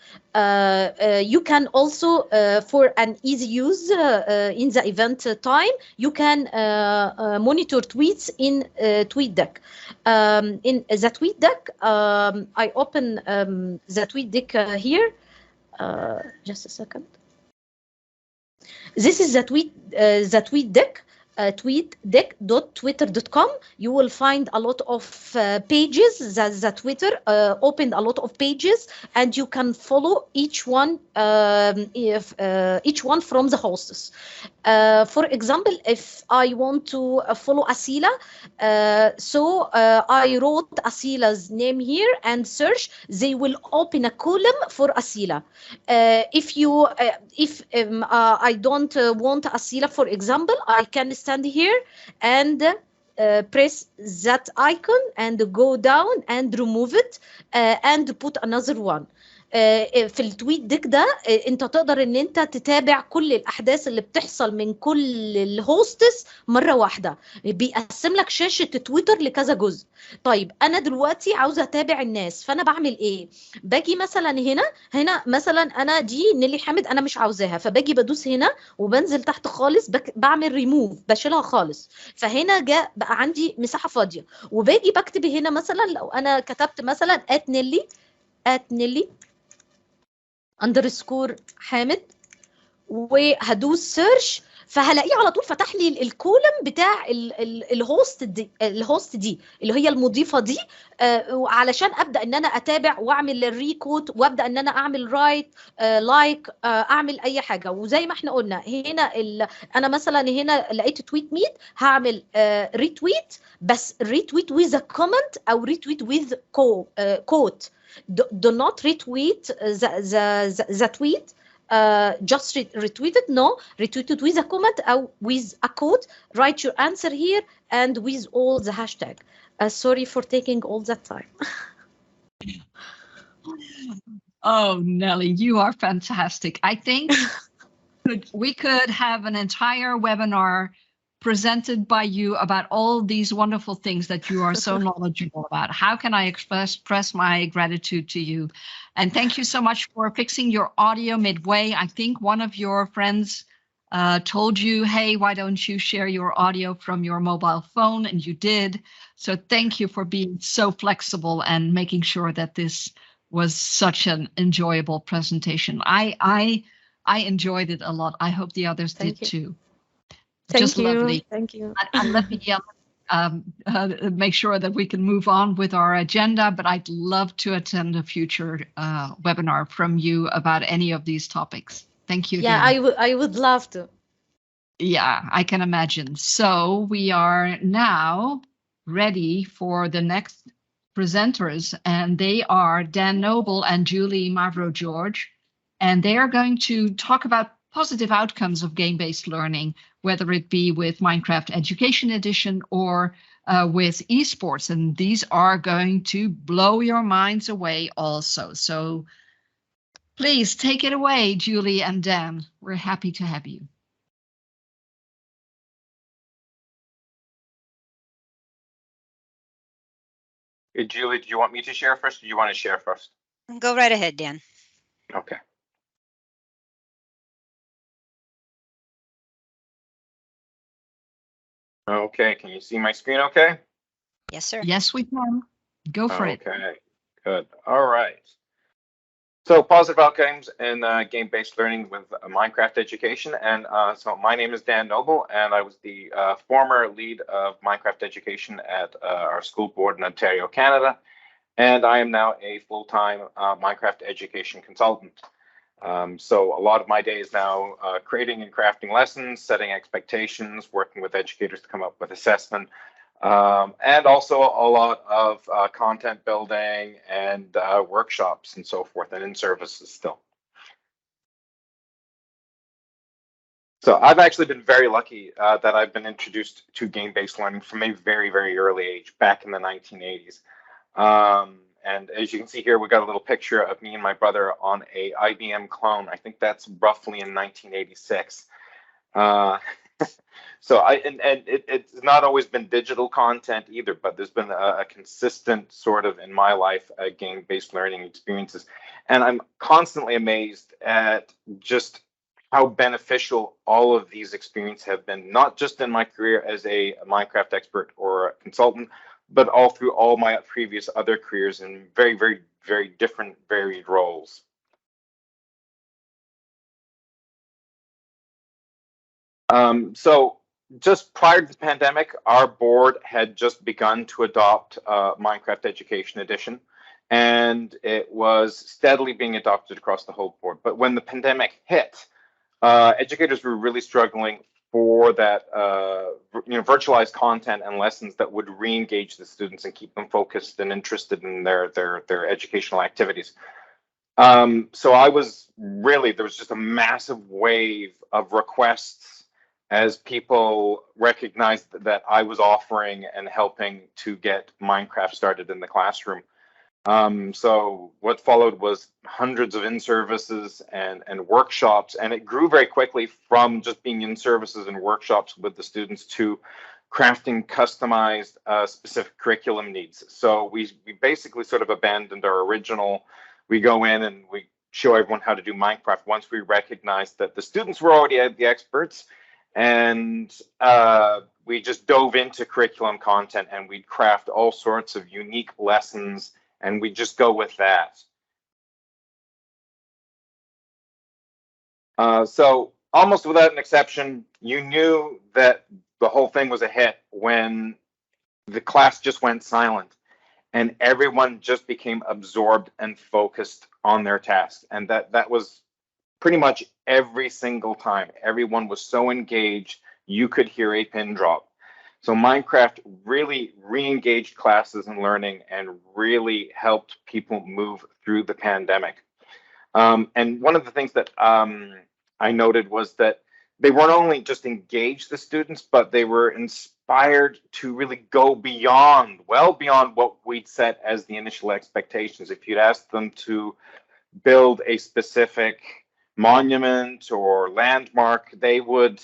Speaker 7: You can also for an easy use in the event time, you can monitor tweets in TweetDeck. In the TweetDeck, I open the TweetDeck here. Just a second. This is the TweetDeck. tweetdeck.twitter.com. You will find a lot of pages. The Twitter opened a lot of pages, and you can follow each one from the hosts. For example, if I want to follow Asila, I wrote Asila's name here and search. They will open a column for Asila. If I don't want Asila, for example, I can stand here and press that icon and go down and remove it and put another one. في التويت ديك ده انت تقدر ان انت تتابع كل الاحداث اللي بتحصل من كل الهوستس مره واحده، بيقسم لك شاشه تويتر لكذا جزء. طيب انا دلوقتي عاوزه اتابع الناس، فانا بعمل ايه؟ باجي مثلا هنا مثلا انا دي نيلي حامد انا مش عاوزاها، فباجي بدوس هنا وبنزل تحت خالص بعمل ريموف، بشيلها خالص، فهنا جاء بقى عندي مساحه فاضيه، وباجي بكتب هنا مثلا لو انا كتبت مثلا @نيلي _ حامد وهدوس سيرش، فهلاقيه على طول فتح لي الكولم بتاع الهوست دي اللي هي المضيفه دي، علشان ابدا ان انا اتابع واعمل الريكوت وابدا ان انا اعمل رايت لايك اعمل اي حاجه. وزي ما احنا قلنا هنا انا مثلا هنا لقيت تويت ميت هعمل ريتويت، بس ريتويت ويز ا كومنت او ريتويت ويز كوت. Do not retweet the tweet. Just retweet it. No, retweet it with a comment or with a quote. Write your answer here and with all the hashtag. Sorry for taking all that time.
Speaker 1: Oh, Nelly, you are fantastic. I think we could have an entire webinar presented by you about all these wonderful things that you are so knowledgeable about. How can I express my gratitude to you? And thank you so much for fixing your audio midway. I think one of your friends told you, hey, why don't you share your audio from your mobile phone? And you did. So thank you for being so flexible and making sure that this was such an enjoyable presentation. I enjoyed it a lot. I hope the others did too. Just lovely.
Speaker 7: Thank you.
Speaker 1: And let me make sure that we can move on with our agenda, but I'd love to attend a future webinar from you about any of these topics. Thank you again.
Speaker 7: Yeah, I would love to.
Speaker 1: Yeah, I can imagine. So we are now ready for the next presenters, and they are Dan Noble and Julie Mavrogeorge, and they are going to talk about positive outcomes of game-based learning, whether it be with Minecraft Education Edition or with esports. And these are going to blow your minds away also. So please take it away, Julie and Dan. We're happy to have you.
Speaker 9: Hey, Julie, do you want me to share first, or do you want to share first?
Speaker 10: Go right ahead, Dan.
Speaker 9: Okay. Okay, can you see my screen okay?
Speaker 10: Yes, sir.
Speaker 1: Yes, we can. Go for it.
Speaker 9: Okay, good. All right. So positive outcomes in game-based learning with Minecraft education. And so my name is Dan Noble, and I was the former lead of Minecraft education at our school board in Ontario, Canada. And I am now a full-time Minecraft education consultant. So a lot of my day is now creating and crafting lessons, setting expectations, working with educators to come up with assessment, and also a lot of content building and workshops and so forth, and in services still. So I've actually been very lucky that I've been introduced to game-based learning from a very, very early age, back in the 1980s. And as you can see here, we got a little picture of me and my brother on a IBM clone. I think that's roughly in 1986. So it's not always been digital content either, but there's been a consistent sort of, in my life, game-based learning experiences. And I'm constantly amazed at just how beneficial all of these experiences have been, not just in my career as a Minecraft expert or a consultant, but all through all my previous other careers in very, very, very different, varied roles. So just prior to the pandemic, our board had just begun to adopt Minecraft Education Edition, and it was steadily being adopted across the whole board. But when the pandemic hit, educators were really struggling for that virtualized content and lessons that would re-engage the students and keep them focused and interested in their educational activities. So I was really, there was just a massive wave of requests as people recognized that I was offering and helping to get Minecraft started in the classroom. So what followed was hundreds of in-services and workshops, and it grew very quickly from just being in-services and workshops with the students to crafting customized specific curriculum needs. So we basically sort of abandoned our original, we go in and we show everyone how to do Minecraft once we recognized that the students were already the experts, and we just dove into curriculum content and we'd craft all sorts of unique lessons, and we just go with that. So almost without an exception, you knew that the whole thing was a hit when the class just went silent and everyone just became absorbed and focused on their task. And that was pretty much every single time. Everyone was so engaged, you could hear a pin drop. So Minecraft really re-engaged classes and learning and really helped people move through the pandemic. And one of the things that I noted was that they weren't only just engaged the students, but they were inspired to really go beyond, well beyond what we'd set as the initial expectations. If you'd asked them to build a specific monument or landmark, they would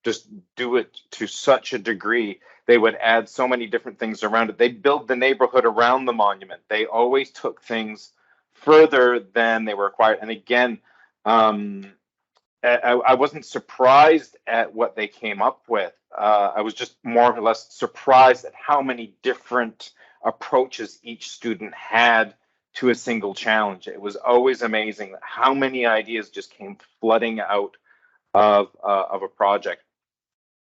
Speaker 9: just do it to such a degree. They would add so many different things around it. They'd build the neighborhood around the monument. They always took things further than they were required. And again, I wasn't surprised at what they came up with. I was just more or less surprised at how many different approaches each student had to a single challenge. It was always amazing how many ideas just came flooding out of a project.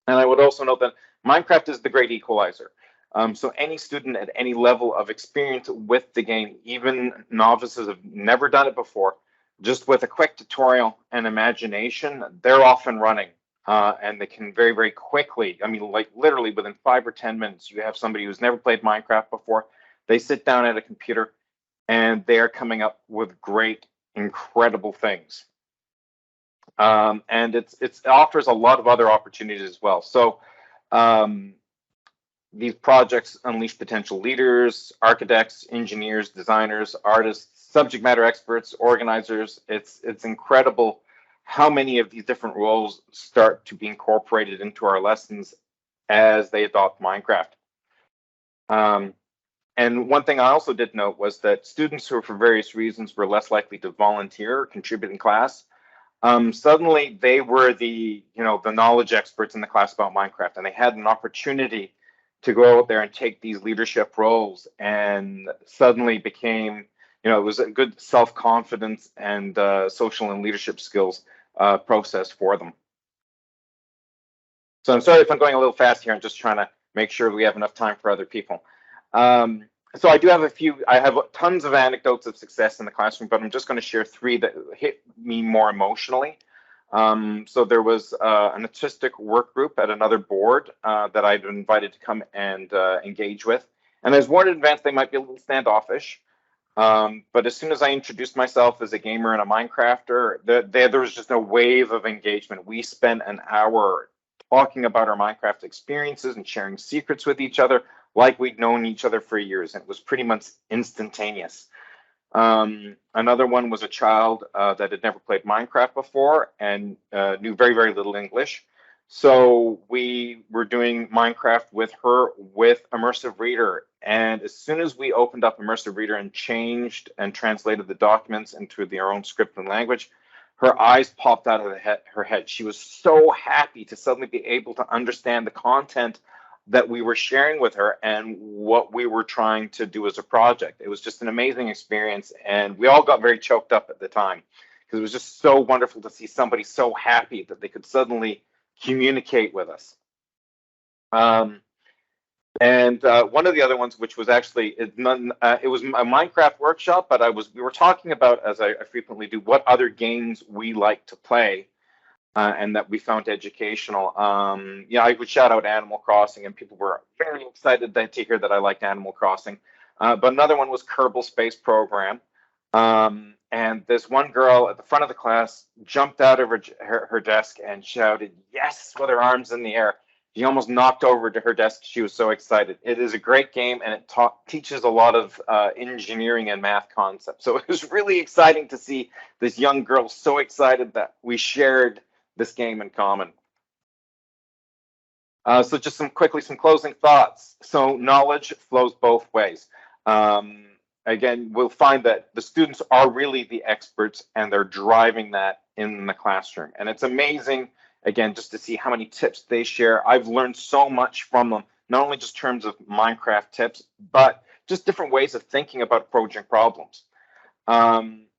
Speaker 9: And I would also note that Minecraft is the great equalizer. So any student at any level of experience with the game, even novices have never done it before, just with a quick tutorial and imagination, they're off and running. And they can very, very quickly, I mean, like literally within 5 or 10 minutes, you have somebody who's never played Minecraft before. They sit down at a computer and they're coming up with great, incredible things. And it offers a lot of other opportunities as well. So these projects unleash potential leaders, architects, engineers, designers, artists, subject matter experts, organizers. It's incredible how many of these different roles start to be incorporated into our lessons as they adopt Minecraft. And one thing I also did note was that students who, for various reasons, were less likely to volunteer or contribute in class, suddenly they were the knowledge experts in the class about Minecraft, and they had an opportunity to go out there and take these leadership roles, and suddenly became, it was a good self-confidence and social and leadership skills process for them. So I'm sorry if I'm going a little fast here. I'm just trying to make sure we have enough time for other people. So I do have I have tons of anecdotes of success in the classroom, but I'm just going to share 3 that hit me more emotionally. So there was an autistic work group at another board that I'd been invited to come and engage with. And I was warned in advance they might be a little standoffish. But as soon as I introduced myself as a gamer and a Minecrafter, there was just a wave of engagement. We spent an hour talking about our Minecraft experiences and sharing secrets with each other like we'd known each other for years. And it was pretty much instantaneous. Another one was a child that had never played Minecraft before and knew very, very little English. So we were doing Minecraft with her with Immersive Reader. And as soon as we opened up Immersive Reader and changed and translated the documents into their own script and language, her eyes popped out of her head. She was so happy to suddenly be able to understand the content that we were sharing with her and what we were trying to do as a project. It was just an amazing experience, and we all got very choked up at the time because it was just so wonderful to see somebody so happy that they could suddenly communicate with us. And one of the other ones, which was actually, it was a Minecraft workshop, but we were talking about, as I frequently do, what other games we like to play. And that we found educational. I would shout out Animal Crossing, and people were very excited to hear that I liked Animal Crossing. But another one was Kerbal Space Program. And this one girl at the front of the class jumped out of her desk and shouted, "Yes," with her arms in the air. She almost knocked over to her desk. She was so excited. It is a great game, and it teaches a lot of engineering and math concepts. So it was really exciting to see this young girl so excited that we shared this game in common. So just some closing thoughts. So knowledge flows both ways. Again, we'll find that the students are really the experts, and they're driving that in the classroom. And it's amazing, again, just to see how many tips they share. I've learned so much from them, not only just terms of Minecraft tips, but just different ways of thinking about approaching problems.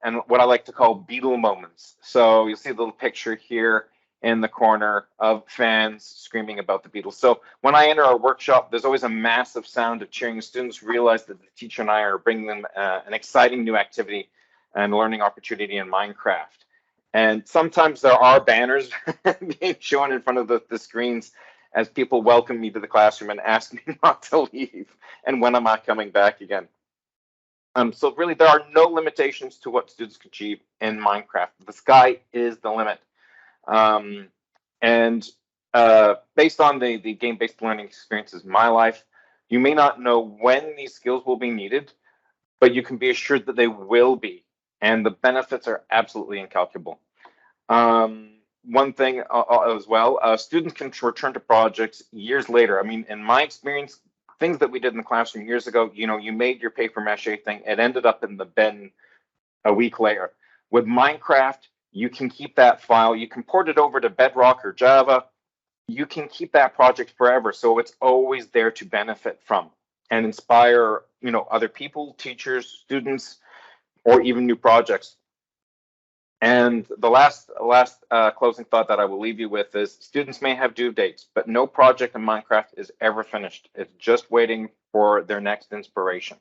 Speaker 9: And what I like to call Beetle moments. So you'll see a little picture here in the corner of fans screaming about the Beatles. So when I enter our workshop, there's always a massive sound of cheering. Students realize that the teacher and I are bringing them an exciting new activity and learning opportunity in Minecraft. And sometimes there are banners being shown in front of the screens as people welcome me to the classroom and ask me not to leave. And when am I coming back again? So really, there are no limitations to what students can achieve in Minecraft. The sky is the limit. Based on the game-based learning experiences in my life, you may not know when these skills will be needed, but you can be assured that they will be, and the benefits are absolutely incalculable. One thing as well, students can return to projects years later. I mean, in my experience, things that we did in the classroom years ago, you made your paper mache thing, it ended up in the bin a week later. With Minecraft, you can keep that file, you can port it over to Bedrock or Java, you can keep that project forever. So it's always there to benefit from and inspire, you know, other people, teachers, students, or even new projects. And the last closing thought that I will leave you with is students may have due dates, but no project in Minecraft is ever finished. It's just waiting for their next inspiration.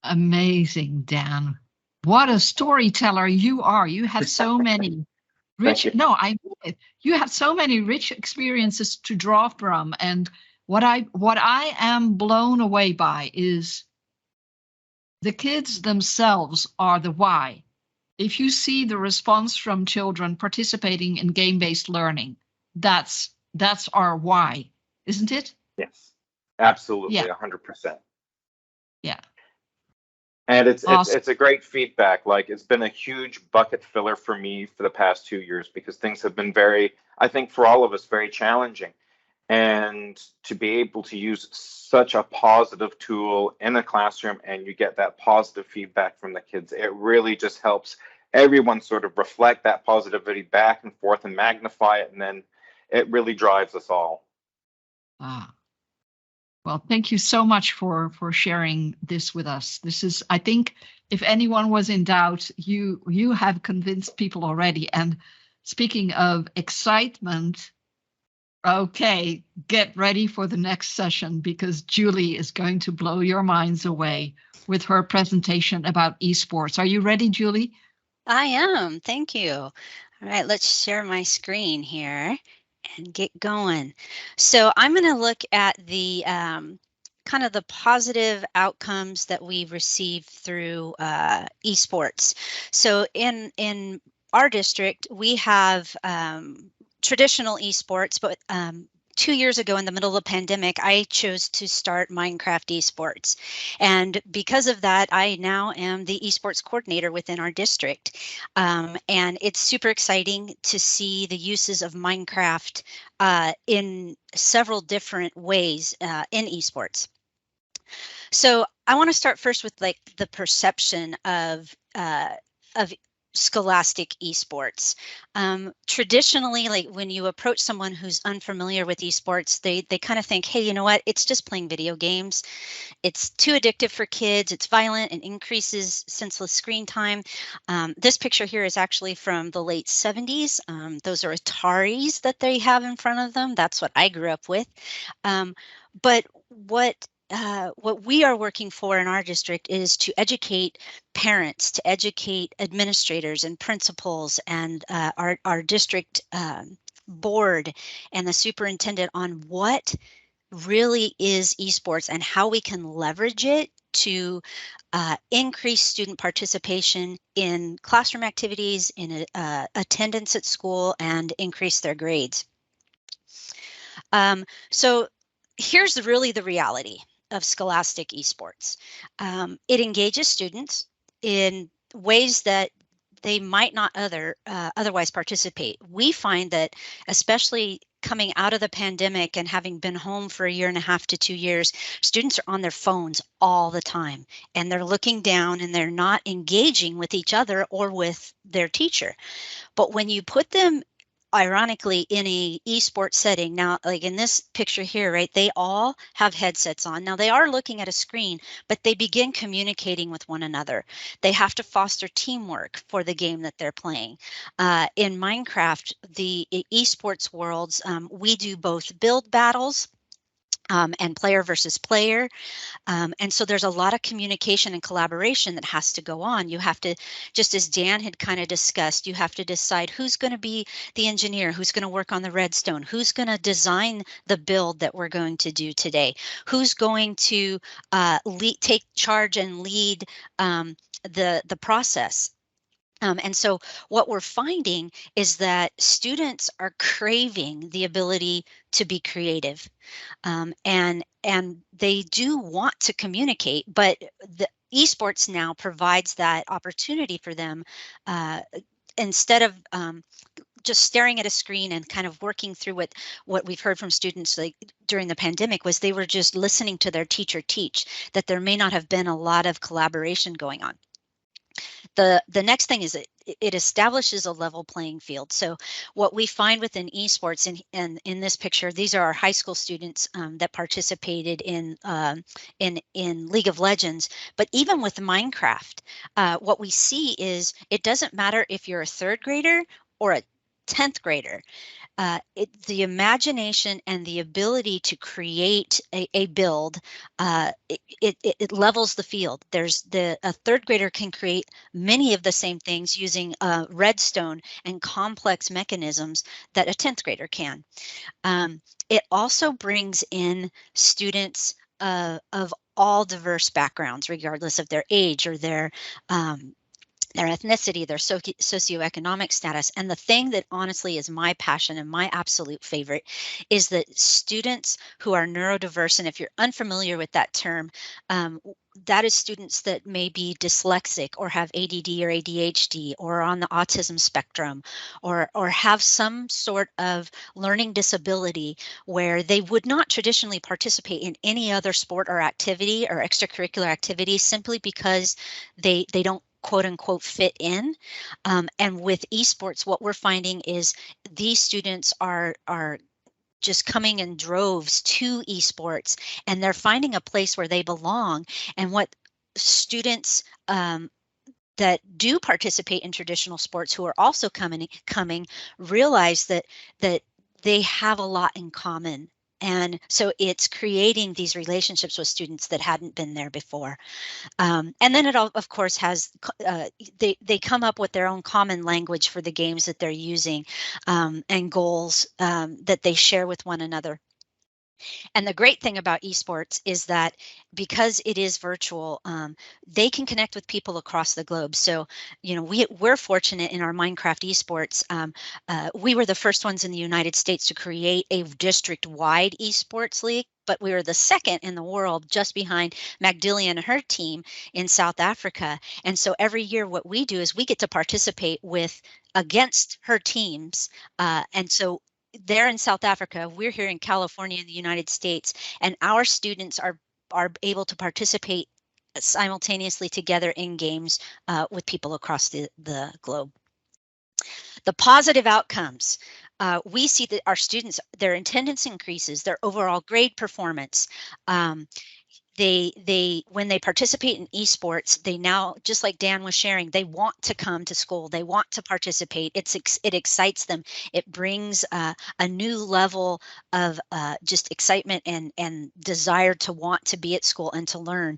Speaker 1: Amazing, Dan. What a storyteller you are. You have so many rich, no, I mean it. You have so many rich experiences to draw from. And what I am blown away by is the kids themselves are the why. If you see the response from children participating in game-based learning, that's our why, isn't it?
Speaker 9: Yes, absolutely,
Speaker 1: yeah.
Speaker 9: 100%.
Speaker 1: Yeah.
Speaker 9: And it's
Speaker 1: awesome.
Speaker 9: it's a great feedback. Like, it's been a huge bucket filler for me for the past 2 years because things have been very, I think for all of us, very challenging. And to be able to use such a positive tool in a classroom and you get that positive feedback from the kids, it really just helps everyone sort of reflect that positivity back and forth and magnify it. And then it really drives us all.
Speaker 1: Ah. Well, thank you so much for sharing this with us. This is, I think, if anyone was in doubt, you have convinced people already. And speaking of excitement, okay, get ready for the next session because Julie is going to blow your minds away with her presentation about esports. Are you ready, Julie?
Speaker 10: I am. Thank you. All right, let's share my screen here and get going. So I'm going to look at the kind of the positive outcomes that we receive through esports. So in our district, we have traditional esports, but 2 years ago in the middle of the pandemic, I chose to start Minecraft esports. And because of that, I now am the esports coordinator within our district. And it's super exciting to see the uses of Minecraft in several different ways in esports. So I want to start first with like the perception of scholastic esports. Traditionally, like when you approach someone who's unfamiliar with esports, they kind of think, hey, you know what, it's just playing video games. It's too addictive for kids. It's violent and increases senseless screen time. This picture here is actually from the late 70s. Those are Ataris that they have in front of them. That's what I grew up with. But what we are working for in our district is to educate parents, to educate administrators and principals and our district board and the superintendent on what really is esports and how we can leverage it to increase student participation in classroom activities, in attendance at school, and increase their grades. So here's really the reality of scholastic esports. It engages students in ways that they might not otherwise participate. We find that, especially coming out of the pandemic and having been home for 1.5 to 2 years, students are on their phones all the time and they're looking down and they're not engaging with each other or with their teacher. But when you put them ironically in a esports setting, now like in this picture here, right, they all have headsets on. Now they are looking at a screen, but they begin communicating with one another. They have to foster teamwork for the game that they're playing. In Minecraft, the esports worlds, we do both build battles and player versus player. And so there's a lot of communication and collaboration that has to go on. You have to, just as Dan had kind of discussed, you have to decide who's going to be the engineer, who's going to work on the redstone, who's going to design the build that we're going to do today, who's going to take charge and lead the process. And so what we're finding is that students are craving the ability to be creative, and they do want to communicate, but the esports now provides that opportunity for them instead of just staring at a screen and kind of working through what we've heard from students like during the pandemic was they were just listening to their teacher teach, that there may not have been a lot of collaboration going on. The next thing is it establishes a level playing field. So what we find within esports, and in this picture, these are our high school students that participated in League of Legends. But even with Minecraft, what we see is it doesn't matter if you're a 3rd grader or a 10th grader. The imagination and the ability to create a build, it levels the field. A 3rd grader can create many of the same things using redstone and complex mechanisms that a 10th grader can. It also brings in students of all diverse backgrounds, regardless of their age or their ethnicity, their socioeconomic status. And the thing that honestly is my passion and my absolute favorite is that students who are neurodiverse, and if you're unfamiliar with that term, that is students that may be dyslexic or have ADD or ADHD or on the autism spectrum or have some sort of learning disability where they would not traditionally participate in any other sport or activity or extracurricular activity simply because they don't quote unquote fit in. And with esports, what we're finding is these students are just coming in droves to esports, and they're finding a place where they belong. And what students that do participate in traditional sports who are also coming realize that they have a lot in common. And so it's creating these relationships with students that hadn't been there before. And then it all, of course, has they come up with their own common language for the games that they're using and goals that they share with one another. And the great thing about esports is that because it is virtual, they can connect with people across the globe. So, you know, we're fortunate in our Minecraft esports. We were the first ones in the United States to create a district-wide esports league, but we were the second in the world, just behind Magdeleen and her team in South Africa. And so every year what we do is we get to participate against her teams. And so they're in South Africa, we're here in California in the United States, and our students are able to participate simultaneously together in games with people across the globe. The positive outcomes. We see that our students, their attendance increases, their overall grade performance. When they participate in esports, they now, just like Dan was sharing, they want to come to school, they want to participate. It excites them. It brings a new level of just excitement and desire to want to be at school and to learn.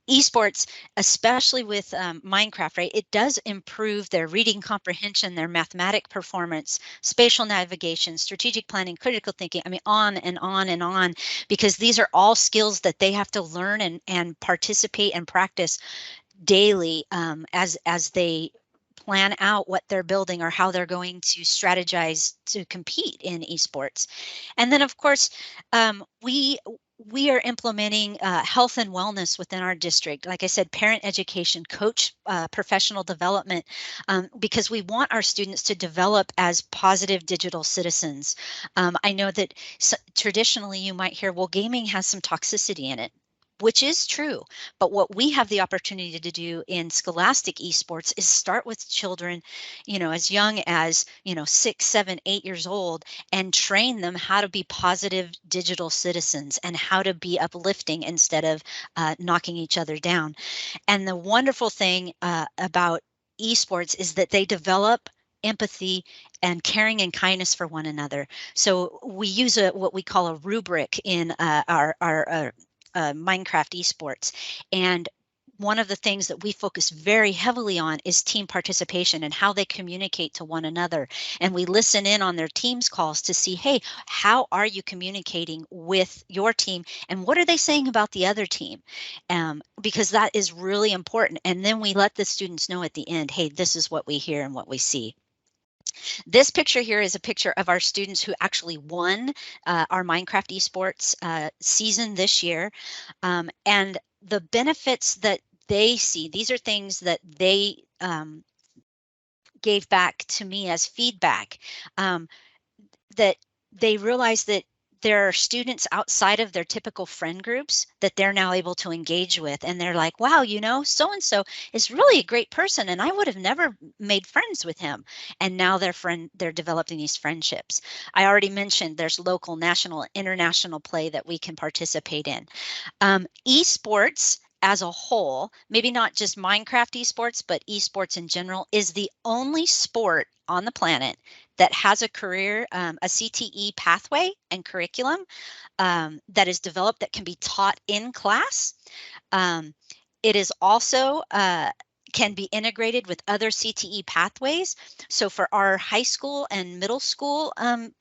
Speaker 10: Esports, especially with Minecraft, right? It does improve their reading comprehension, their mathematic performance, spatial navigation, strategic planning, critical thinking. I mean, on and on and on, because these are all skills that they have to learn and participate and practice daily as they plan out what they're building or how they're going to strategize to compete in esports. And then, of course, we are implementing health and wellness within our district. Like I said, parent education, coach professional development, because we want our students to develop as positive digital citizens. I know that traditionally you might hear, well, gaming has some toxicity in it, which is true. But what we have the opportunity to do in scholastic esports is start with children, you know, as young as, 6, 7, 8 years old, and train them how to be positive digital citizens and how to be uplifting instead of knocking each other down. And the wonderful thing about esports is that they develop empathy and caring and kindness for one another. So we use what we call a rubric in our Minecraft esports. And one of the things that we focus very heavily on is team participation and how they communicate to one another. And we listen in on their teams calls to see, hey, how are you communicating with your team? And what are they saying about the other team? Because that is really important. And then we let the students know at the end, hey, this is what we hear and what we see. This picture here is a picture of our students who actually won our Minecraft esports season this year. And the benefits that they see, these are things that they gave back to me as feedback, that they realized that there are students outside of their typical friend groups that they're now able to engage with. And they're like, wow, you know, so-and-so is really a great person. And I would have never made friends with him. And now they're developing these friendships. I already mentioned there's local, national, international play that we can participate in. Esports as a whole, maybe not just Minecraft esports, but esports in general, is the only sport on the planet that has a career, a CTE pathway and curriculum that is developed that can be taught in class. It is also can be integrated with other CTE pathways. So for our high school and middle school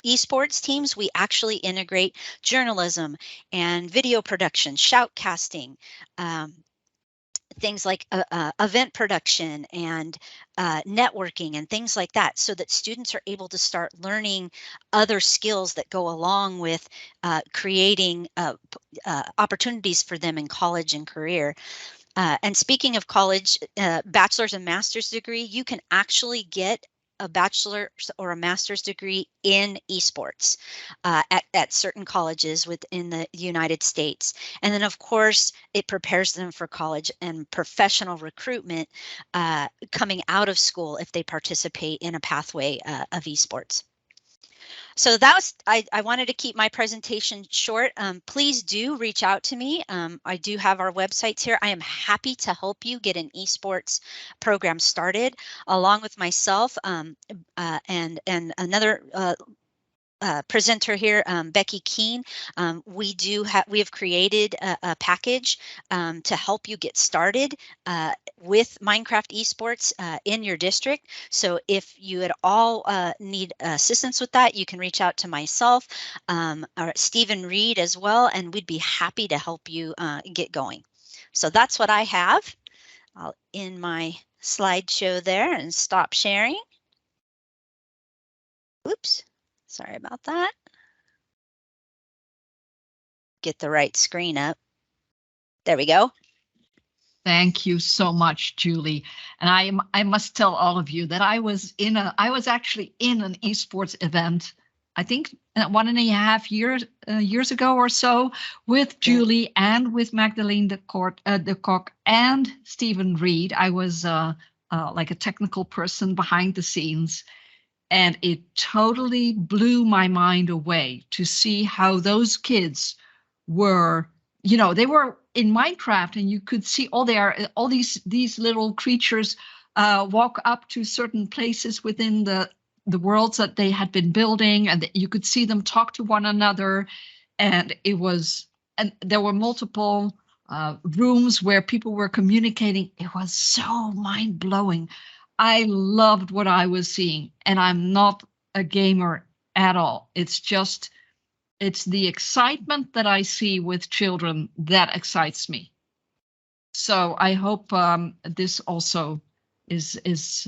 Speaker 10: esports teams, we actually integrate journalism and video production, shoutcasting, things like event production and networking and things like that, so that students are able to start learning other skills that go along with creating opportunities for them in college and career. And speaking of college, bachelor's and master's degree, you can actually get a bachelor's or a master's degree in esports at certain colleges within the United States. And then, of course, it prepares them for college and professional recruitment coming out of school if they participate in a pathway of esports. So that was, I wanted to keep my presentation short. Please do reach out to me. I do have our websites here. I am happy to help you get an esports program started, along with myself and another presenter here, Becky Keene. We have created a package to help you get started with Minecraft esports in your district. So if you at all need assistance with that, you can reach out to myself or Stephen Reed as well, and we'd be happy to help you get going. So that's what I have. I'll end my slideshow there and stop sharing. Oops. Sorry about that. Get the right screen up. There we go.
Speaker 1: Thank you so much, Julie. And I must tell all of you that I was actually in an esports event, I think 1.5 years ago or so, with Julie and with Magdeleen de Kock and Stephen Reed. I was like a technical person behind the scenes. And it totally blew my mind away to see how those kids were, you know, they were in Minecraft, and you could see all these little creatures walk up to certain places within the worlds that they had been building, and you could see them talk to one another. And there were multiple rooms where people were communicating. It was so mind-blowing. I loved what I was seeing, and I'm not a gamer at all. It's the excitement that I see with children that excites me. So I hope this also is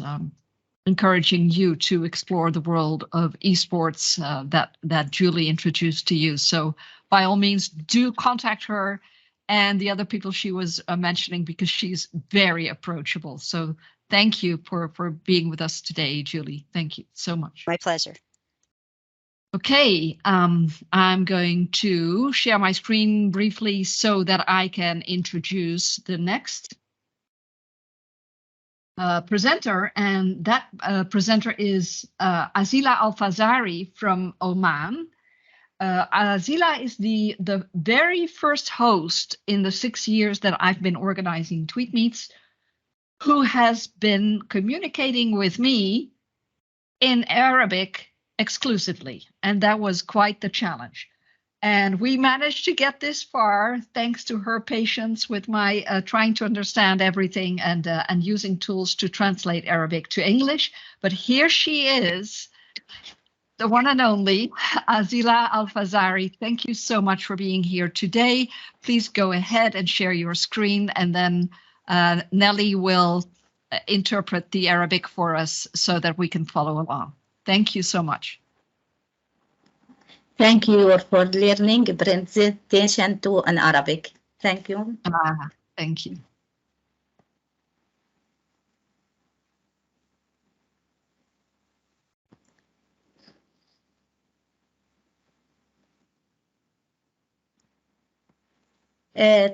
Speaker 1: encouraging you to explore the world of esports that Julie introduced to you. So by all means, do contact her and the other people she was mentioning, because she's very approachable. So thank you for being with us today, Julie. Thank you so much.
Speaker 10: My pleasure.
Speaker 1: Okay, I'm going to share my screen briefly so that I can introduce the next presenter, and that presenter is Azila Al-Fazari from Oman. Azila is the very first host in the 6 years that I've been organizing TweetMeets, who has been communicating with me in Arabic exclusively, and that was quite the challenge. And we managed to get this far thanks to her patience with my trying to understand everything and using tools to translate Arabic to English. But here she is, the one and only Azila Al-Fazari. Thank you so much for being here today. Please go ahead and share your screen, and then Nelly will interpret the Arabic for us so that we can follow along. Thank you so much.
Speaker 11: Thank you for learning presentation to an Arabic. Thank you.
Speaker 1: Thank you.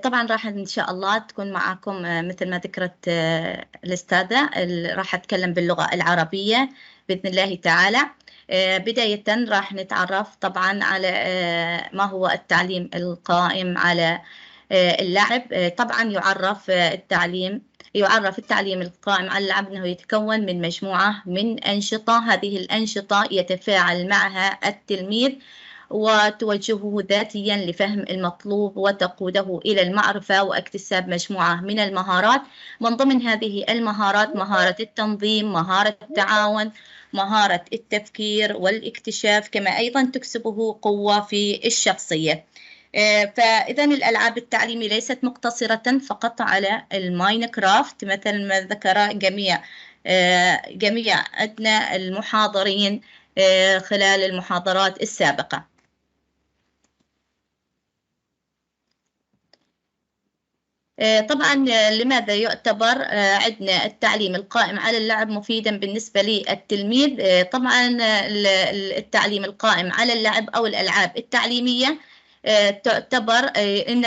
Speaker 11: طبعا راح إن شاء الله تكون معكم مثل ما ذكرت الأستاذة، راح أتكلم باللغة العربية بإذن الله تعالى. بداية راح نتعرف طبعا على ما هو التعليم القائم على اللعب. طبعا يعرف التعليم القائم على اللعب أنه يتكون من مجموعة من أنشطة. هذه الأنشطة يتفاعل معها التلميذ وتوجهه ذاتيا لفهم المطلوب وتقوده إلى المعرفة واكتساب مجموعة من المهارات. من ضمن هذه المهارات مهارة التنظيم، مهارة التعاون، مهارة التفكير والاكتشاف، كما أيضا تكسبه قوة في الشخصية. فإذا الألعاب التعليمية ليست مقتصرة فقط على الماينكرافت مثل ما ذكر جميع أدنى المحاضرين خلال المحاضرات السابقة. طبعا لماذا يعتبر عندنا التعليم القائم على اللعب مفيدا بالنسبة للتلميذ؟ طبعا التعليم القائم على اللعب أو الألعاب التعليمية تعتبر أن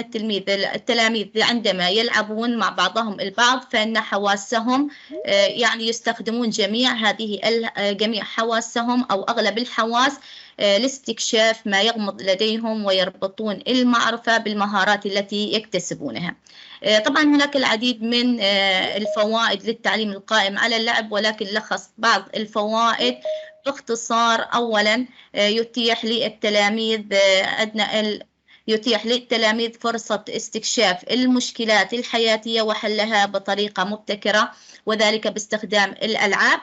Speaker 11: التلاميذ عندما يلعبون مع بعضهم البعض فإن حواسهم يعني يستخدمون جميع حواسهم أو أغلب الحواس لاستكشاف ما يغمض لديهم ويربطون المعرفة بالمهارات التي يكتسبونها. طبعا هناك العديد من الفوائد للتعليم القائم على اللعب، ولكن لخص بعض الفوائد باختصار. أولا يتيح للتلاميذ فرصة استكشاف المشكلات الحياتية وحلها بطريقة مبتكرة، وذلك باستخدام الألعاب.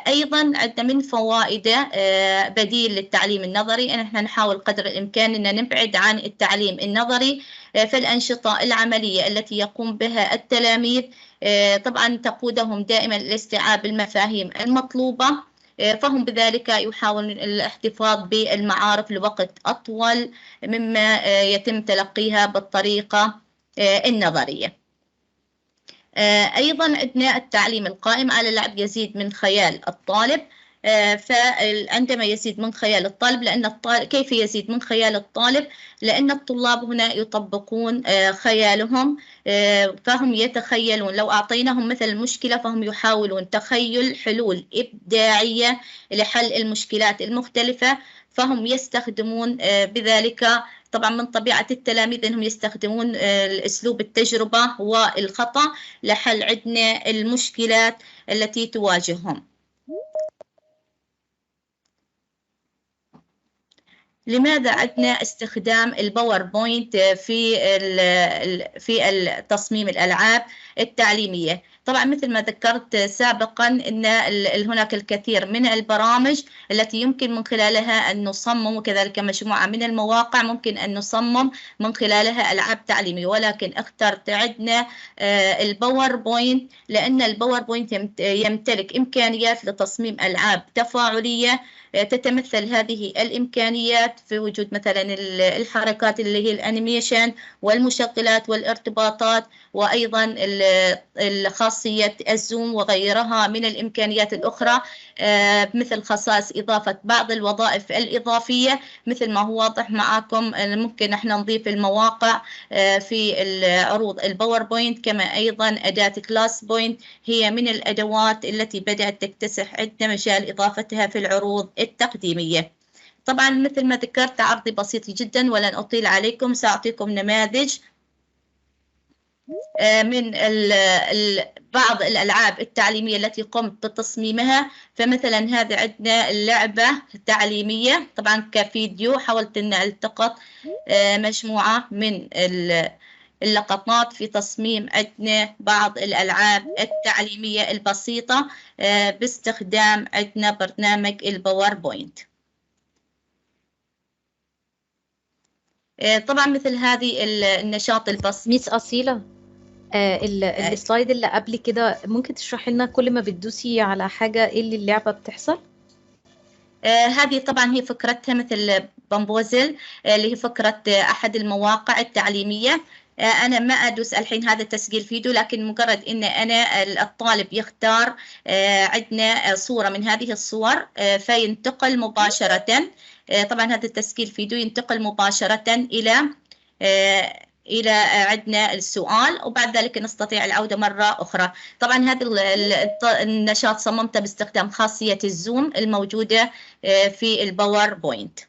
Speaker 11: أيضا عندنا من فوائده بديل للتعليم النظري، أن احنا نحاول قدر الإمكان أن نبعد عن التعليم النظري. فالأنشطة العملية التي يقوم بها التلاميذ طبعا تقودهم دائما لاستيعاب المفاهيم المطلوبة، فهم بذلك يحاولون الاحتفاظ بالمعارف لوقت أطول مما يتم تلقيها بالطريقة النظرية. أيضا عندنا التعليم القائم على اللعب يزيد من خيال الطالب. فعندما يزيد من خيال الطالب كيف يزيد من خيال الطالب؟ لأن الطلاب هنا يطبقون خيالهم، فهم يتخيلون. لو أعطيناهم مثل المشكلة فهم يحاولون تخيل حلول إبداعية لحل المشكلات المختلفة، فهم يستخدمون بذلك. طبعا من طبيعة التلاميذ أنهم يستخدمون أسلوب التجربة والخطأ لحل عندنا المشكلات التي تواجههم. لماذا عندنا استخدام الباوربوينت في تصميم الألعاب التعليمية؟ طبعا مثل ما ذكرت سابقا أن هناك الكثير من البرامج التي يمكن من خلالها أن نصمم، وكذلك مجموعة من المواقع ممكن أن نصمم من خلالها ألعاب تعليمية، ولكن اخترت عندنا الباوربوينت لأن الباوربوينت يمتلك إمكانيات لتصميم ألعاب تفاعلية. تتمثل هذه الإمكانيات في وجود مثلا الحركات اللي هي الأنيميشن والمشغلات والارتباطات، وأيضا خاصية الزوم وغيرها من الإمكانيات الأخرى، مثل خصائص إضافة بعض الوظائف الإضافية مثل ما هو واضح معكم. ممكن احنا نضيف المواقع في العروض الباوربوينت، كما أيضا أداة كلاس بوينت هي من الأدوات التي بدأت تكتسح عندنا مجال إضافتها في العروض التقديمية. طبعا مثل ما ذكرت عرضي بسيط جدا ولن أطيل عليكم، سأعطيكم نماذج من بعض الألعاب التعليمية التي قمت بتصميمها. فمثلا هذه عندنا اللعبة تعليمية طبعا كفيديو، حاولت أن ألتقط مجموعة من اللقطات في تصميم عندنا بعض الألعاب التعليمية البسيطة باستخدام عندنا برنامج الباوربوينت. طبعا مثل هذه النشاط البسيط.
Speaker 7: ميس أصيلة، السلايد اللي قبل كده ممكن تشرحي لنا كل ما بتدوسي على حاجة ايه اللي اللعبة بتحصل؟
Speaker 11: هذه طبعا هي فكرتها مثل بامبوزل اللي هي فكرة أحد المواقع التعليمية. أنا ما أدوس الحين هذا تسجيل فيديو، لكن مجرد إن أنا الطالب يختار عندنا صورة من هذه الصور فينتقل مباشرة. طبعا هذا التسجيل فيديو ينتقل مباشرة إلى إلى عندنا السؤال، وبعد ذلك نستطيع العودة مرة أخرى. طبعا هذا النشاط صممته باستخدام خاصية الزوم الموجودة في الباوربوينت.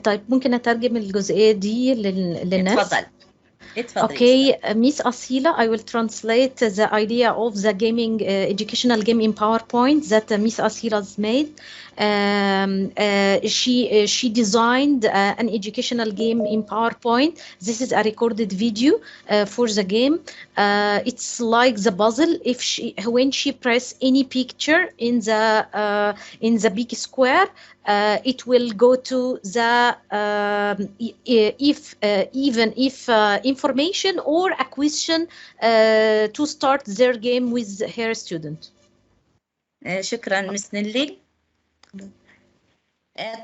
Speaker 7: طيب ممكن أترجم الجزئية دي للناس؟
Speaker 11: اتفضل.
Speaker 7: Okay, Miss Asila, I will translate the idea of the gaming educational game in PowerPoint that Miss Asila's made. She designed an educational game in PowerPoint. This is a recorded video for the game. It's like the puzzle. When she press any picture in the big square, it will go to the information or a question to start their game with her student.
Speaker 11: شكرا مس نيلي.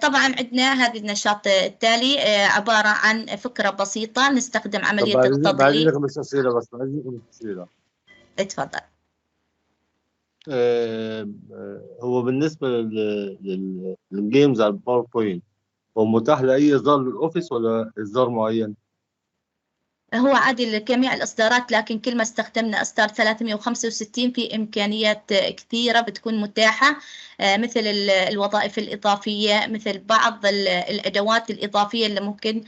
Speaker 11: طبعا عندنا هذا النشاط التالي عبارة عن فكرة بسيطة نستخدم عملية التضليل.
Speaker 6: بعد خمس أسئلة بس، بعد خمس أسئلة.
Speaker 11: اتفضل.
Speaker 6: هو بالنسبة للجيمز على الباوربوينت، هو متاح لأي إصدار للأوفيس ولا إصدار معين؟
Speaker 11: هو عادي لجميع الإصدارات، لكن كل ما استخدمنا إصدار 365 في إمكانيات كثيرة بتكون متاحة، مثل الوظائف الإضافية، مثل بعض الأدوات الإضافية اللي ممكن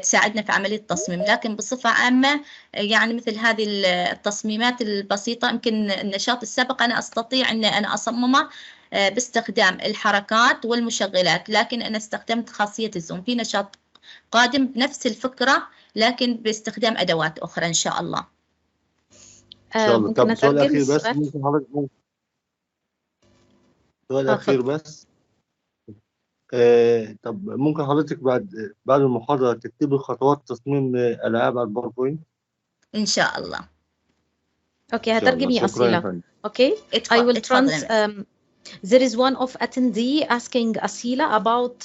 Speaker 11: تساعدنا في عملية التصميم. لكن بصفة عامة يعني مثل هذه التصميمات البسيطة، يمكن النشاط السابق أنا أستطيع أن أنا أصممه باستخدام الحركات والمشغلات، لكن أنا استخدمت خاصية الزوم. في نشاط قادم بنفس الفكرة لكن باستخدام أدوات أخرى إن شاء الله.
Speaker 6: إن شاء الله. طب سؤال أخير بس،
Speaker 7: السؤال؟
Speaker 6: ممكن حضرتك سؤال أخير بس. طب ممكن حضرتك بعد المحاضرة تكتبي خطوات تصميم ألعاب على الباوربوينت؟
Speaker 11: إن شاء الله.
Speaker 7: Okay, هترجم يا أسيلة. Okay, I will there is one of attendee asking Asila about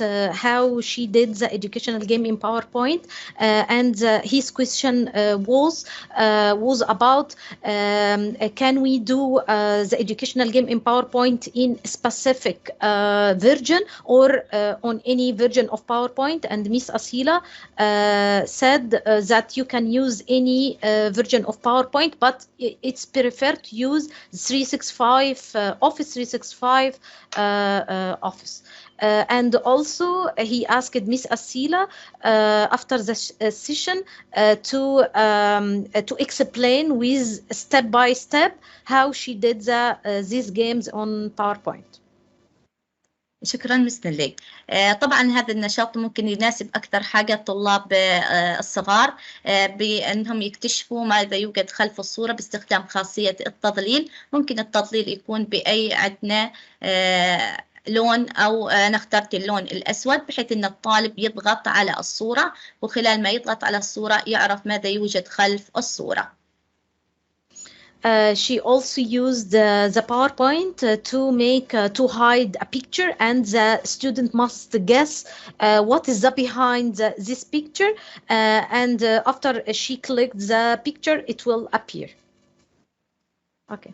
Speaker 7: how she did the educational game in PowerPoint, and his question was about can we do the educational game in PowerPoint in specific version or on any version of PowerPoint, and Miss Asila said that you can use any version of PowerPoint, but it's preferred to use 365 Office 365 Office. And also he asked Miss Asila after the session to explain with step by step how she did these games on PowerPoint.
Speaker 11: شكرا مس نيلي. طبعا هذا النشاط ممكن يناسب أكثر حاجة الطلاب الصغار بأنهم يكتشفوا ماذا يوجد خلف الصورة باستخدام خاصية التضليل. ممكن التضليل يكون بأي عندنا لون، أو أنا اخترت اللون الأسود بحيث أن الطالب يضغط على الصورة، وخلال ما يضغط على الصورة يعرف ماذا يوجد خلف الصورة.
Speaker 7: She also used the PowerPoint to hide a picture, and the student must guess what is behind this picture, and after she clicked the picture it will appear. Okay.